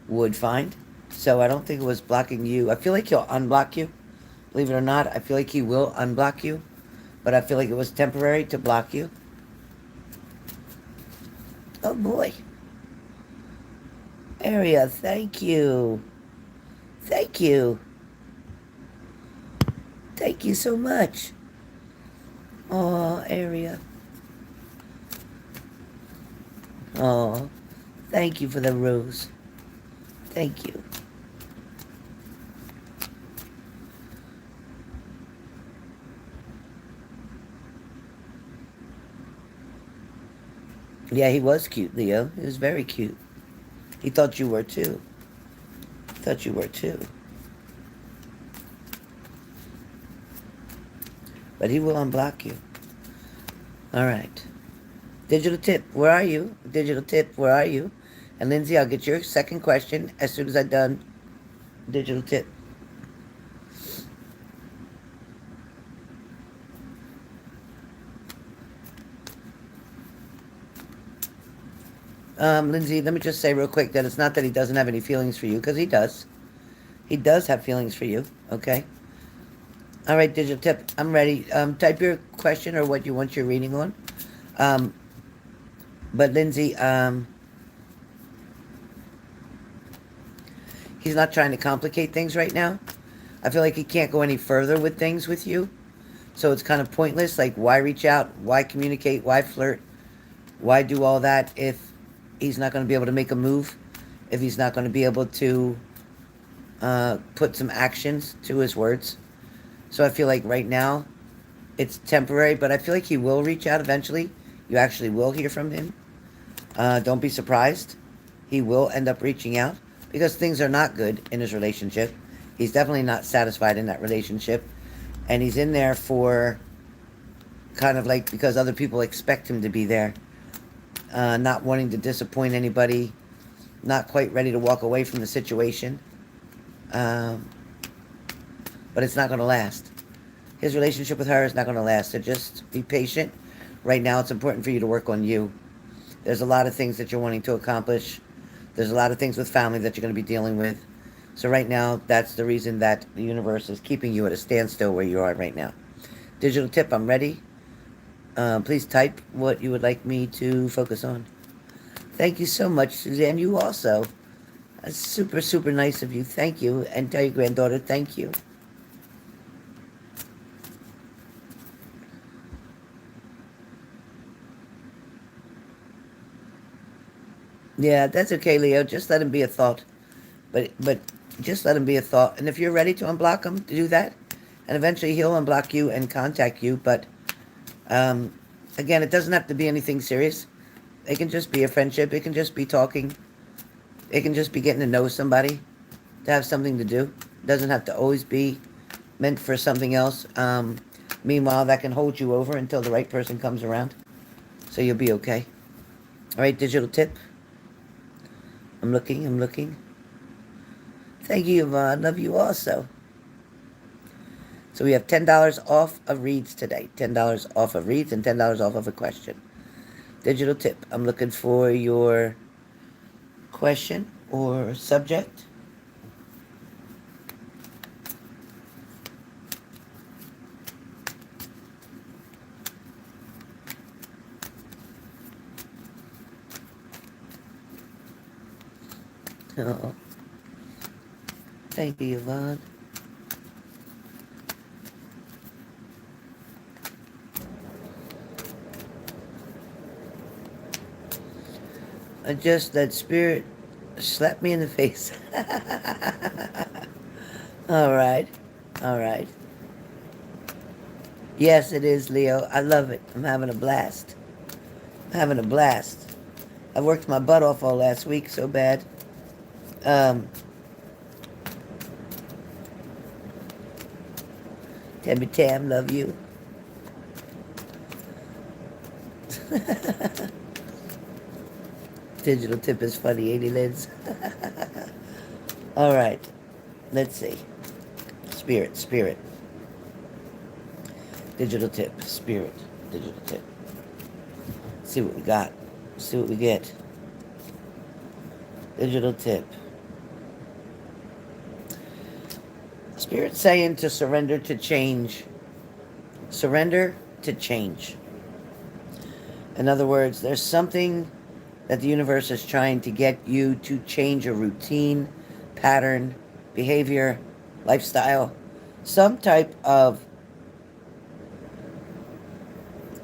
would find. So I don't think it was blocking you. I feel like he'll unblock you. Believe it or not, I feel like he will unblock you. But I feel like it was temporary to block you. Oh boy. Aria, thank you. Thank you. Thank you so much. Oh, Aria. Oh, thank you for the rose. Thank you. Yeah, he was cute, Leo. He was very cute. He thought you were too. Thought you were too. But he will unblock you. All right. Digital tip, where are you? Digital tip, where are you? And Lindsay, I'll get your second question as soon as I'm done. Digital tip. Lindsay, let me just say real quick that it's not that he doesn't have any feelings for you, because he does. He does have feelings for you, okay? All right, digital tip, I'm ready. Type your question or what you want your reading on. But Lindsay, he's not trying to complicate things right now. I feel like he can't go any further with things with you. So it's kind of pointless. Like, why reach out? Why communicate? Why flirt? Why do all that if he's not going to be able to make a move? If he's not going to be able to put some actions to his words? So I feel like right now it's temporary, but I feel like he will reach out eventually. You actually will hear from him. Don't be surprised. He will end up reaching out because things are not good in his relationship. He's definitely not satisfied in that relationship. And he's in there for kind of like because other people expect him to be there. Not wanting to disappoint anybody. Not quite ready to walk away from the situation. But it's not going to last. His relationship with her is not going to last. So just be patient. Right now it's important for you to work on you. There's a lot of things that you're wanting to accomplish. There's a lot of things with family that you're going to be dealing with. So right now, that's the reason that the universe is keeping you at a standstill where you are right now. Digital tip, I'm ready. Please type what you would like me to focus on. Thank you so much, Suzanne. You also. That's super, super nice of you. Thank you. And tell your granddaughter, thank you. Yeah, that's okay, Leo. Just let him be a thought. But just let him be a thought. And if you're ready to unblock him, do that. And eventually he'll unblock you and contact you. But again, it doesn't have to be anything serious. It can just be a friendship. It can just be talking. It can just be getting to know somebody, to have something to do. It doesn't have to always be meant for something else. Meanwhile, that can hold you over until the right person comes around. So you'll be okay. All right, digital tip. I'm looking. Thank you, Yvonne. Love you also. So we have $10 off of reads today. $10 off of reads and $10 off of a question. Digital tip. I'm looking for your question or subject. Oh, thank you, Yvonne. I just, that spirit slapped me in the face. All right. All right. Yes, it is, Leo. I love it. I'm having a blast. I'm having a blast. I worked my butt off all last week so bad. Tammy Tam, love you. Digital tip is funny, ain't he, Liz? All right. Let's see. Spirit, spirit. Digital tip, spirit, digital tip. See what we got. See what we get. Digital tip. Spirit saying to surrender to change. Surrender to change. In other words, there's something that the universe is trying to get you to change a routine, pattern, behavior, lifestyle, some type of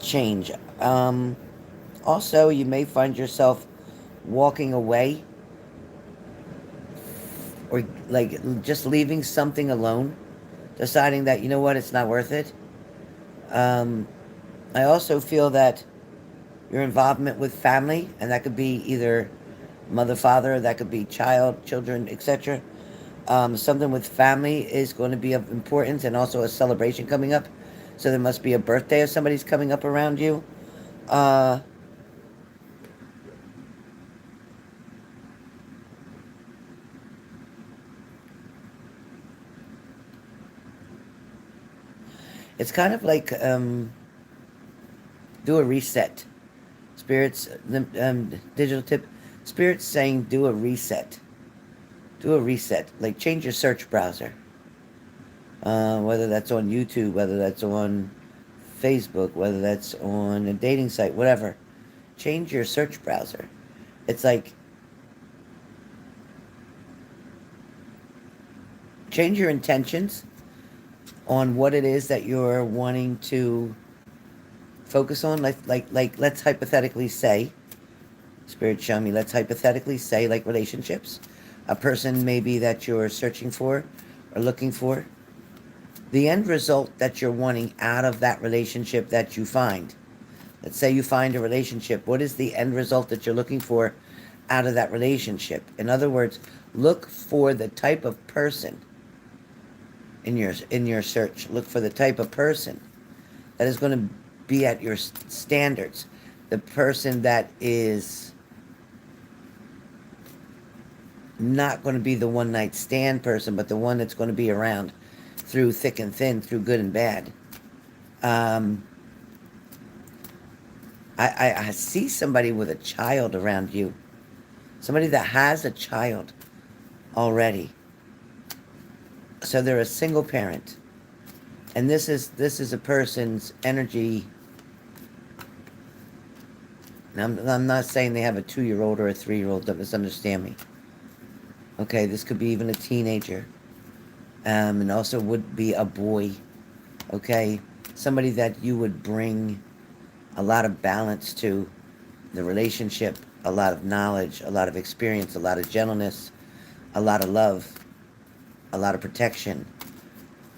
change. Also, you may find yourself walking away or like just leaving something alone, deciding that, you know what, it's not worth it. Um, I also feel that your involvement with family, and that could be either mother, father, that could be child, children, etc. Something with family is going to be of importance, and also a celebration coming up. So there must be a birthday of somebody's coming up around you. Uh, it's kind of like do a reset. Spirits, digital tip. Spirits saying do a reset. Do a reset. Like change your search browser. Whether that's on YouTube, whether that's on Facebook, whether that's on a dating site, whatever. Change your search browser. It's like change your intentions on what it is that you're wanting to focus on. Like let's hypothetically say, Spirit show me, let's hypothetically say like relationships. A person maybe that you're searching for or looking for. The end result that you're wanting out of that relationship that you find. Let's say you find a relationship. What is the end result that you're looking for out of that relationship? In other words, look for the type of person in your search. Look for the type of person that is going to be at your standards. The person that is not going to be the one night stand person, but the one that's going to be around through thick and thin, through good and bad. I see somebody with a child around you. Somebody that has a child already. So they're a single parent. And this is a person's energy. And I'm not saying they have a 2-year-old or a 3-year-old. Don't misunderstand me. Okay, this could be even a teenager. And also would be a boy. Okay, somebody that you would bring a lot of balance to the relationship, a lot of knowledge, a lot of experience, a lot of gentleness, a lot of love, a lot of protection.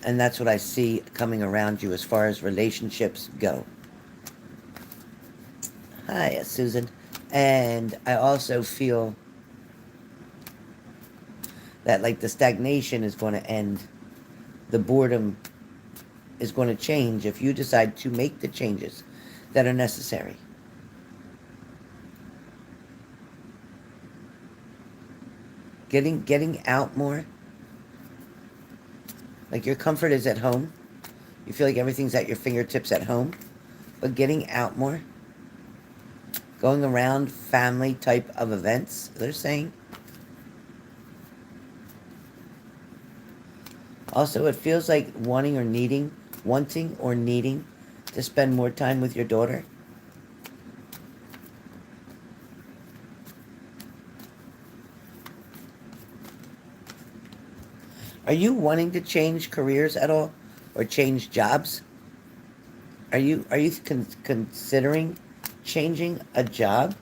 And that's what I see coming around you as far as relationships go. Hi, Susan. And I also feel that like the stagnation is going to end. The boredom is going to change if you decide to make the changes that are necessary. Getting out more. Like your comfort is at home. You feel like everything's at your fingertips at home. But getting out more. Going around family type of events, they're saying. Also, it feels like wanting or needing to spend more time with your daughter. Are you wanting to change careers at all? Or change jobs? Are you considering changing a job?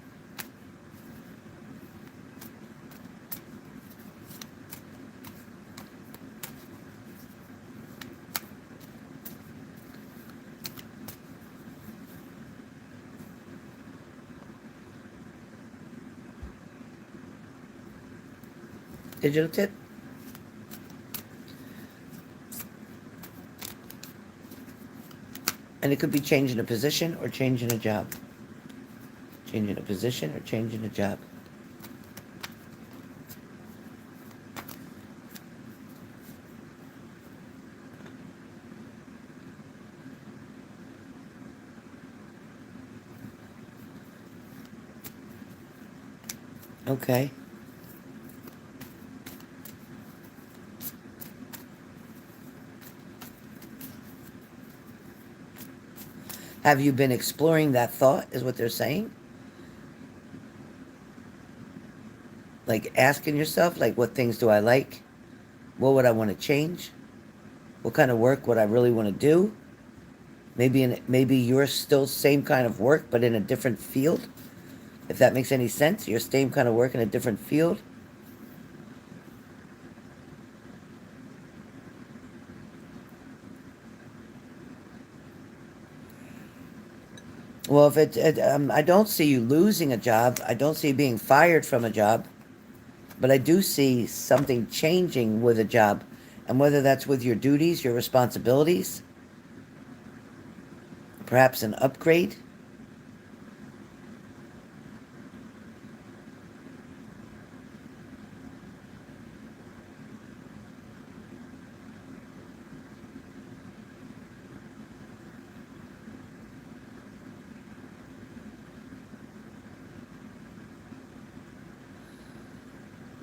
Digital tip? And it could be changing a position or changing a job. Changing a position or changing a job. Okay. Have you been exploring that thought, is what they're saying? Like asking yourself, like, what things do I like? What would I want to change? What kind of work would I really want to do? Maybe you're still same kind of work, but in a different field. If that makes any sense, you're same kind of work in a different field. Well, if I don't see you losing a job. I don't see you being fired from a job, but I do see something changing with a job, and whether that's with your duties, your responsibilities, perhaps an upgrade.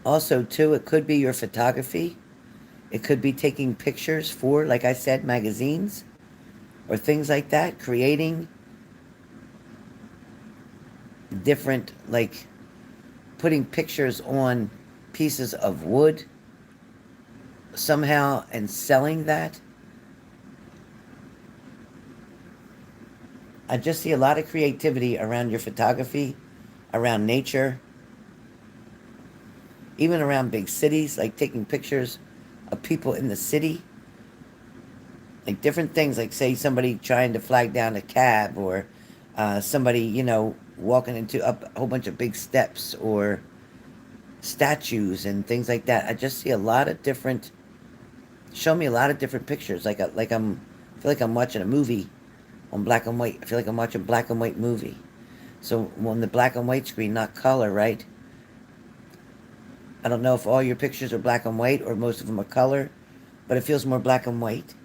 Also, too, it could be your photography. It could be taking pictures for, like I said, magazines or things like that, creating different, like putting pictures on pieces of wood somehow and selling that. I just see a lot of creativity around your photography, around nature, even around big cities, like taking pictures of people in the city, like different things, like say somebody trying to flag down a cab or somebody, walking into up a whole bunch of big steps or statues and things like that. I just see a lot of different, show me a lot of different pictures, I feel like I'm watching a movie on black and white. I feel like I'm watching a black and white movie. So on the black and white screen, not color, right? I don't know if all your pictures are black and white or most of them are color, but it feels more black and white.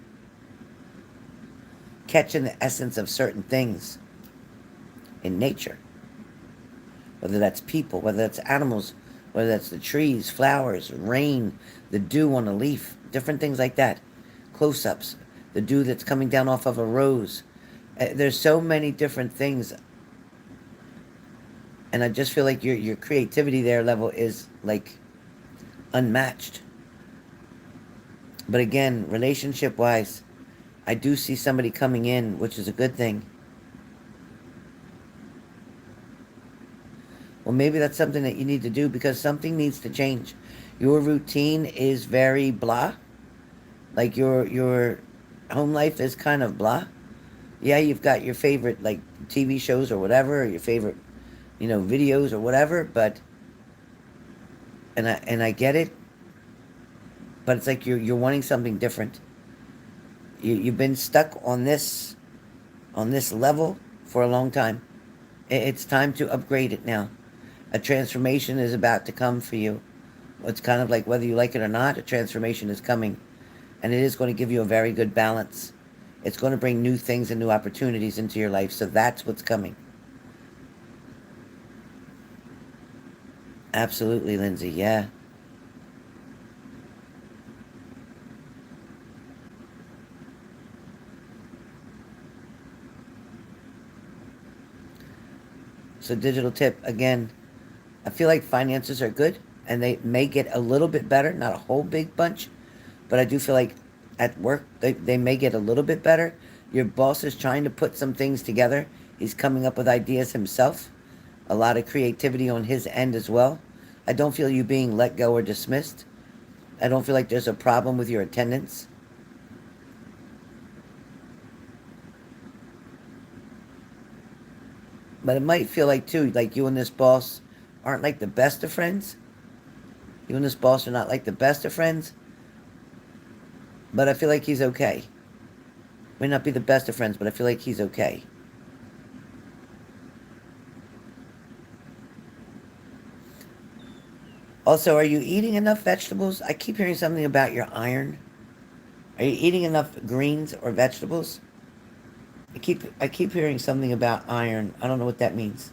Catching the essence of certain things in nature, whether that's people, whether that's animals, whether that's the trees, flowers, rain, the dew on a leaf, different things like that. Close ups, the dew that's coming down off of a rose. There's so many different things, and I just feel like your creativity there level is like unmatched. But again, relationship wise, I do see somebody coming in, which is a good thing. Well, maybe that's something that you need to do because something needs to change. Your routine is very blah. Like your home life is kind of blah. Yeah, you've got your favorite like TV shows or whatever, or your favorite, videos or whatever, but and I get it, but it's like you're wanting something different. You've been stuck on this level for a long time. It's time to upgrade it now. A transformation is about to come for you. It's kind of like whether you like it or not, a transformation is coming. And it is going to give you a very good balance. It's going to bring new things and new opportunities into your life. So that's what's coming. Absolutely, Lindsay. Yeah. So digital tip, again, I feel like finances are good and they may get a little bit better, not a whole big bunch, but I do feel like at work they may get a little bit better. Your boss is trying to put some things together. He's coming up with ideas himself. A lot of creativity on his end as well. I don't feel you being let go or dismissed. I don't feel like there's a problem with your attendance. But it might feel like too, like you and this boss aren't like the best of friends. You and this boss are not like the best of friends, but I feel like he's okay. May not be the best of friends, but I feel like he's okay. Also, are you eating enough vegetables? I keep hearing something about your iron. Are you eating enough greens or vegetables? I keep hearing something about iron. I don't know what that means.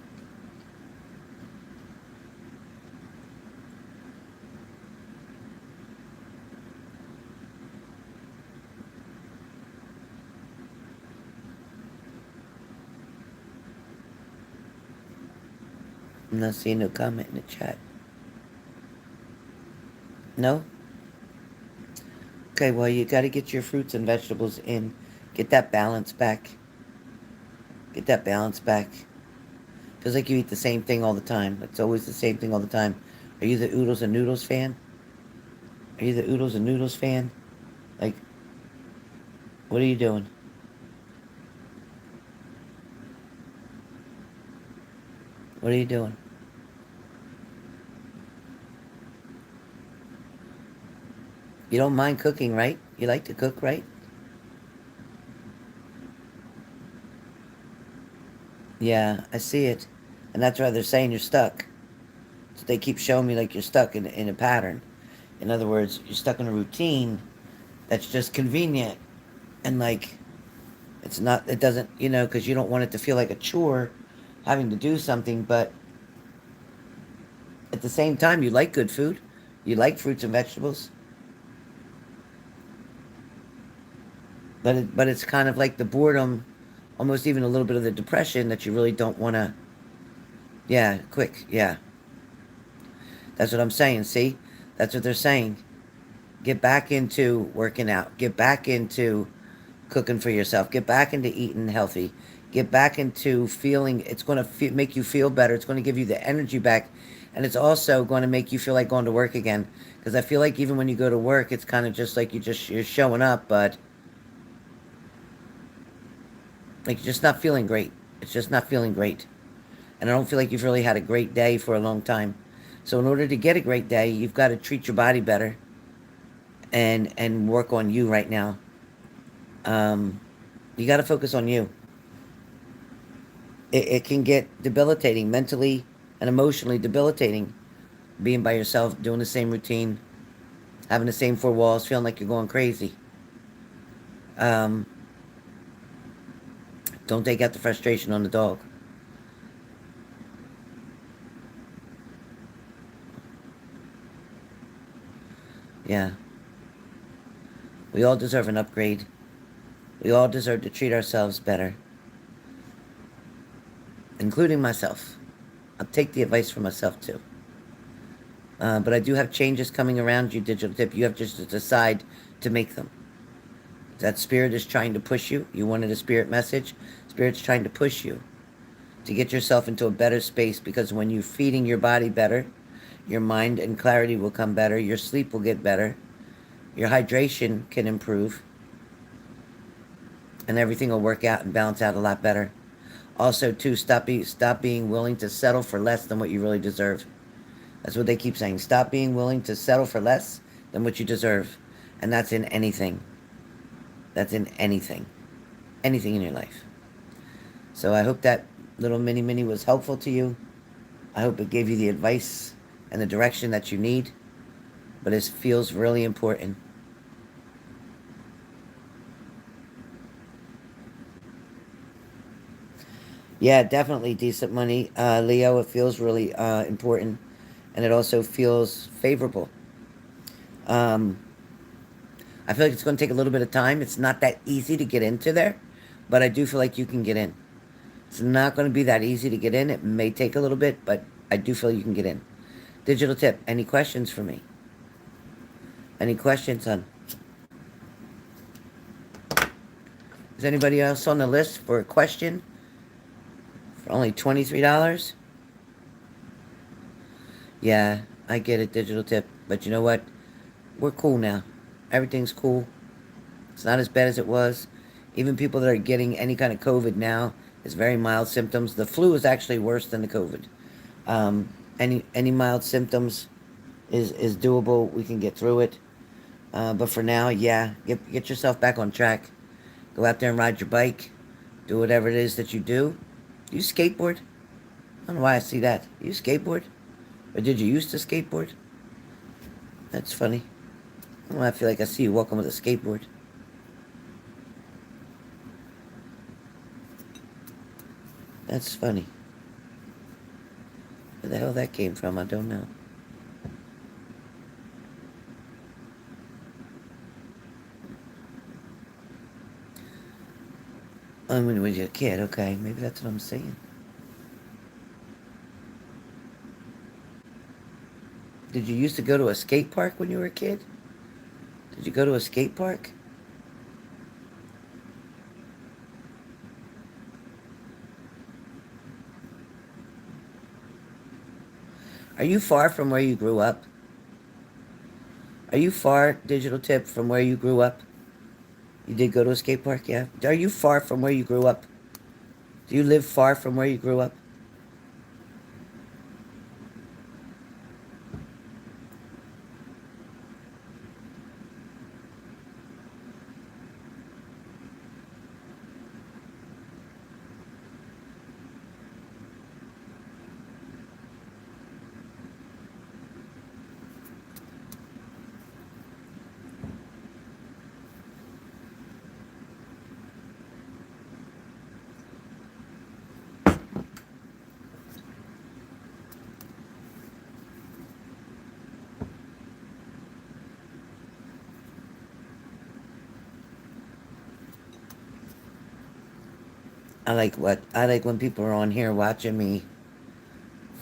I'm not seeing no comment in the chat. No? Okay, well, you got to get your fruits and vegetables in. Get that balance back. Get that balance back. Feels like you eat the same thing all the time. It's always the same thing all the time. Are you the oodles and noodles fan? Are you the oodles and noodles fan? Like, what are you doing? What are you doing? You don't mind cooking, right? You like to cook, right? Yeah, I see it. And that's why they're saying you're stuck. So they keep showing me like you're stuck in a pattern. In other words, you're stuck in a routine that's just convenient. And like, it's not, it doesn't, because you don't want it to feel like a chore having to do something. But at the same time, you like good food. You like fruits and vegetables. But it's kind of like the boredom, almost even a little bit of the depression that you really don't want to. Yeah, quick. Yeah, that's what I'm saying. See, that's what they're saying. Get back into working out. Get back into cooking for yourself. Get back into eating healthy. Get back into feeling. It's going to make you feel better. It's going to give you the energy back, and it's also going to make you feel like going to work again. Because I feel like even when you go to work, it's kind of just like you're showing up, but like you're just not feeling great. It's just not feeling great. And I don't feel like you've really had a great day for a long time. So in order to get a great day, you've got to treat your body better and work on you right now. Um, you got to focus on you. It can get debilitating, mentally and emotionally debilitating, being by yourself, doing the same routine, having the same four walls, feeling like you're going crazy. Um, don't take out the frustration on the dog. Yeah. We all deserve an upgrade. We all deserve to treat ourselves better, including myself. I'll take the advice from myself too. But I do have changes coming around you, Digital Tip. You have just to decide to make them. That spirit is trying to push you. You wanted a spirit message. Spirit's trying to push you to get yourself into a better space, because when you're feeding your body better, your mind and clarity will come better. Your sleep will get better. Your hydration can improve. And everything will work out and balance out a lot better. Also, too, stop being willing to settle for less than what you really deserve. That's what they keep saying. Stop being willing to settle for less than what you deserve. And that's in anything. That's in anything. Anything in your life. So I hope that little mini was helpful to you. I hope it gave you the advice and the direction that you need. But it feels really important. Yeah, definitely decent money. Leo, it feels really important. And it also feels favorable. Um, I feel like it's going to take a little bit of time. It's not that easy to get into there, but I do feel like you can get in. It's not going to be that easy to get in. It may take a little bit, but I do feel you can get in. Digital Tip, any questions for me? Any questions, hon? Is anybody else on the list for a question for only $23? Yeah, I get it, Digital Tip. But you know what? We're cool now. Everything's cool. It's not as bad as it was. Even people that are getting any kind of COVID now, it's very mild symptoms. The flu is actually worse than the COVID. Any mild symptoms is doable. We can get through it. But for now, yeah, get yourself back on track. Go out there and ride your bike. Do whatever it is that you do. Do you skateboard? I don't know why I see that. You skateboard? Or did you used to skateboard? That's funny. I feel like I see you walking with a skateboard. That's funny. Where the hell that came from, I don't know. I mean, when you're a kid, okay, maybe that's what I'm saying. Did you used to go to a skate park when you were a kid? Did you go to a skate park? Are you far from where you grew up? Are you far, Digital Tip, from where you grew up? You did go to a skate park, yeah? Are you far from where you grew up? Do you live far from where you grew up? I like what? I like when people are on here watching me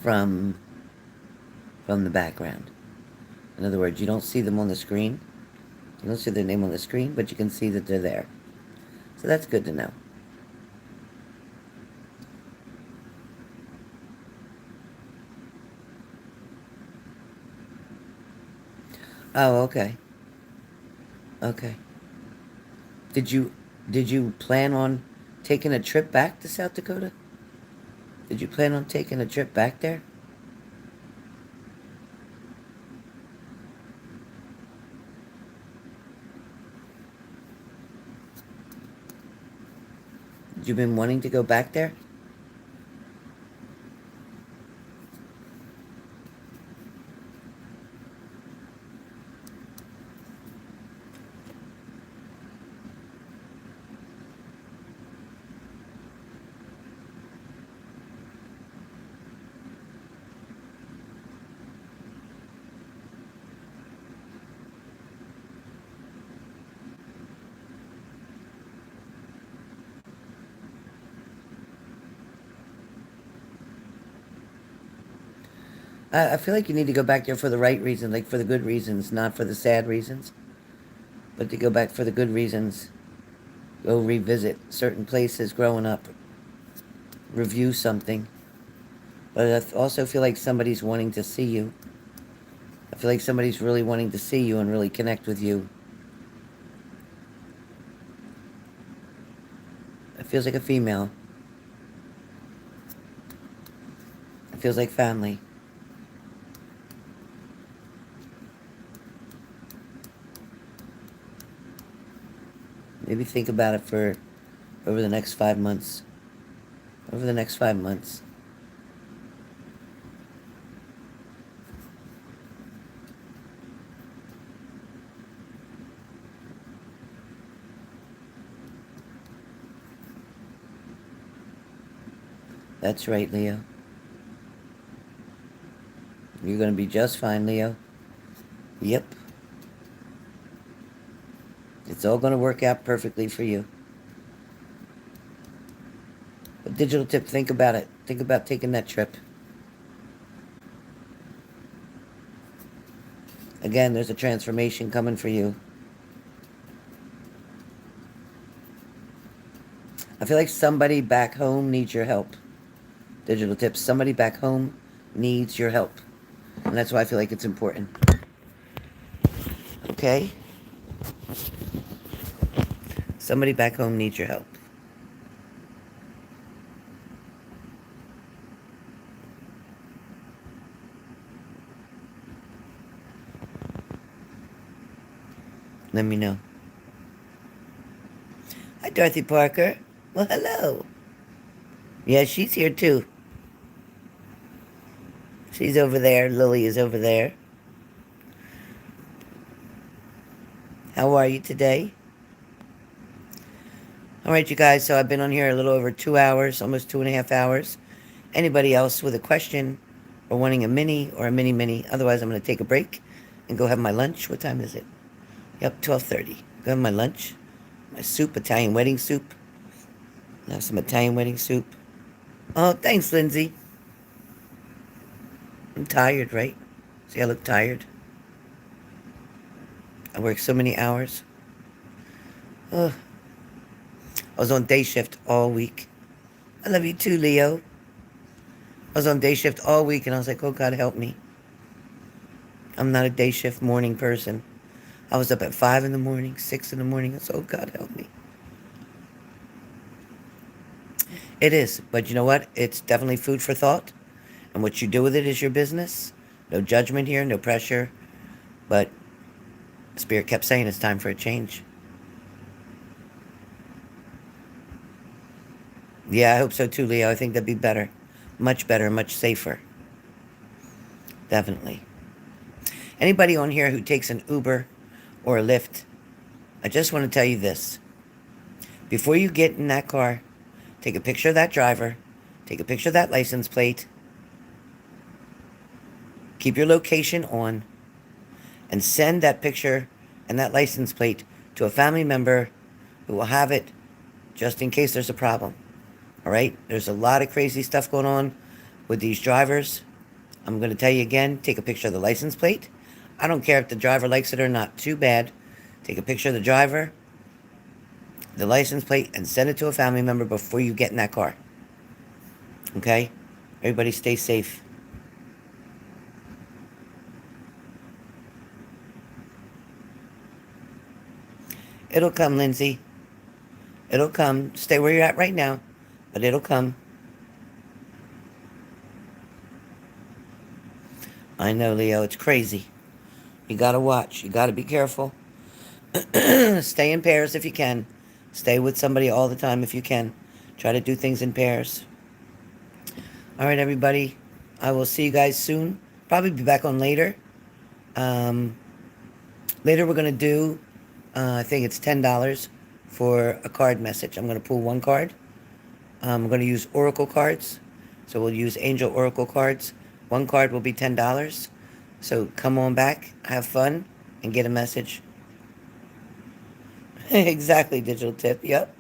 from from the background. In other words, you don't see them on the screen. You don't see their name on the screen, but you can see that they're there. So that's good to know. Oh, okay. Okay. Did you did you plan on taking a trip back to South Dakota? Did you plan on taking a trip back there? You been wanting to go back there? I feel like you need to go back there for the right reason, like for the good reasons, not for the sad reasons, but to go back for the good reasons. Go revisit certain places growing up, review something. But I also feel like somebody's wanting to see you. I feel like somebody's really wanting to see you and really connect with you. It feels like a female. It feels like family. Maybe think about it for over the next 5 months. Over the next 5 months. That's right, Leo. You're going to be just fine, Leo. Yep. It's all going to work out perfectly for you. But Digital Tip, think about it. Think about taking that trip. Again, there's a transformation coming for you. I feel like somebody back home needs your help. Digital Tips, somebody back home needs your help. And that's why I feel like it's important. Okay? Somebody back home needs your help. Let me know. Hi, Dorothy Parker. Well, hello. Yeah, she's here too. She's over there. Lily is over there. How are you today? All right, you guys. So I've been on here a little over 2 hours, almost 2.5 hours. Anybody else with a question or wanting a mini or a mini mini? Otherwise, I'm going to take a break and go have my lunch. What time is it? Yep, 12:30. Go have my lunch. My soup, Italian wedding soup. Have some Italian wedding soup. Oh, thanks, Lindsay. I'm tired, right? See, I look tired. I work so many hours. Ugh. I was on day shift all week. I love you too, Leo. I was on day shift all week, and I was like, oh, God, help me. I'm not a day shift morning person. I was up at 5 in the morning, 6 in the morning. I said, oh, God, help me. It is, but you know what? It's definitely food for thought, and what you do with it is your business. No judgment here, no pressure, but Spirit kept saying it's time for a change. Yeah, I hope so too, Leo. I think that'd be better. Much better, much safer. Definitely. Anybody on here who takes an Uber or a Lyft, I just want to tell you this. Before you get in that car, take a picture of that driver, take a picture of that license plate, keep your location on, and send that picture and that license plate to a family member who will have it just in case there's a problem. All right? There's a lot of crazy stuff going on with these drivers. I'm going to tell you again, take a picture of the license plate. I don't care if the driver likes it or not. Too bad. Take a picture of the driver, the license plate, and send it to a family member before you get in that car. Okay? Everybody stay safe. It'll come, Lindsay. It'll come. Stay where you're at right now, but it'll come. I know, Leo. It's crazy. You gotta watch. You gotta be careful. Stay in pairs if you can. Stay with somebody all the time if you can. Try to do things in pairs. All right, everybody. I will see you guys soon. Probably be back on later. Later we're going to do, I think it's $10 for a card message. I'm going to pull one card. I'm going to use Oracle cards. So we'll use Angel Oracle cards. One card will be $10. So come on back, have fun, and get a message. Exactly, digital tip. Yep.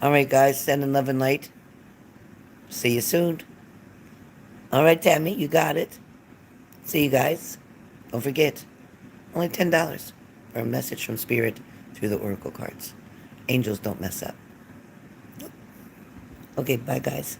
All right, guys. Sending love and light. See you soon. All right, Tammy, you got it. See you guys. Don't forget, only $10 for a message from Spirit through the Oracle cards. Angels don't mess up. Okay, bye, guys.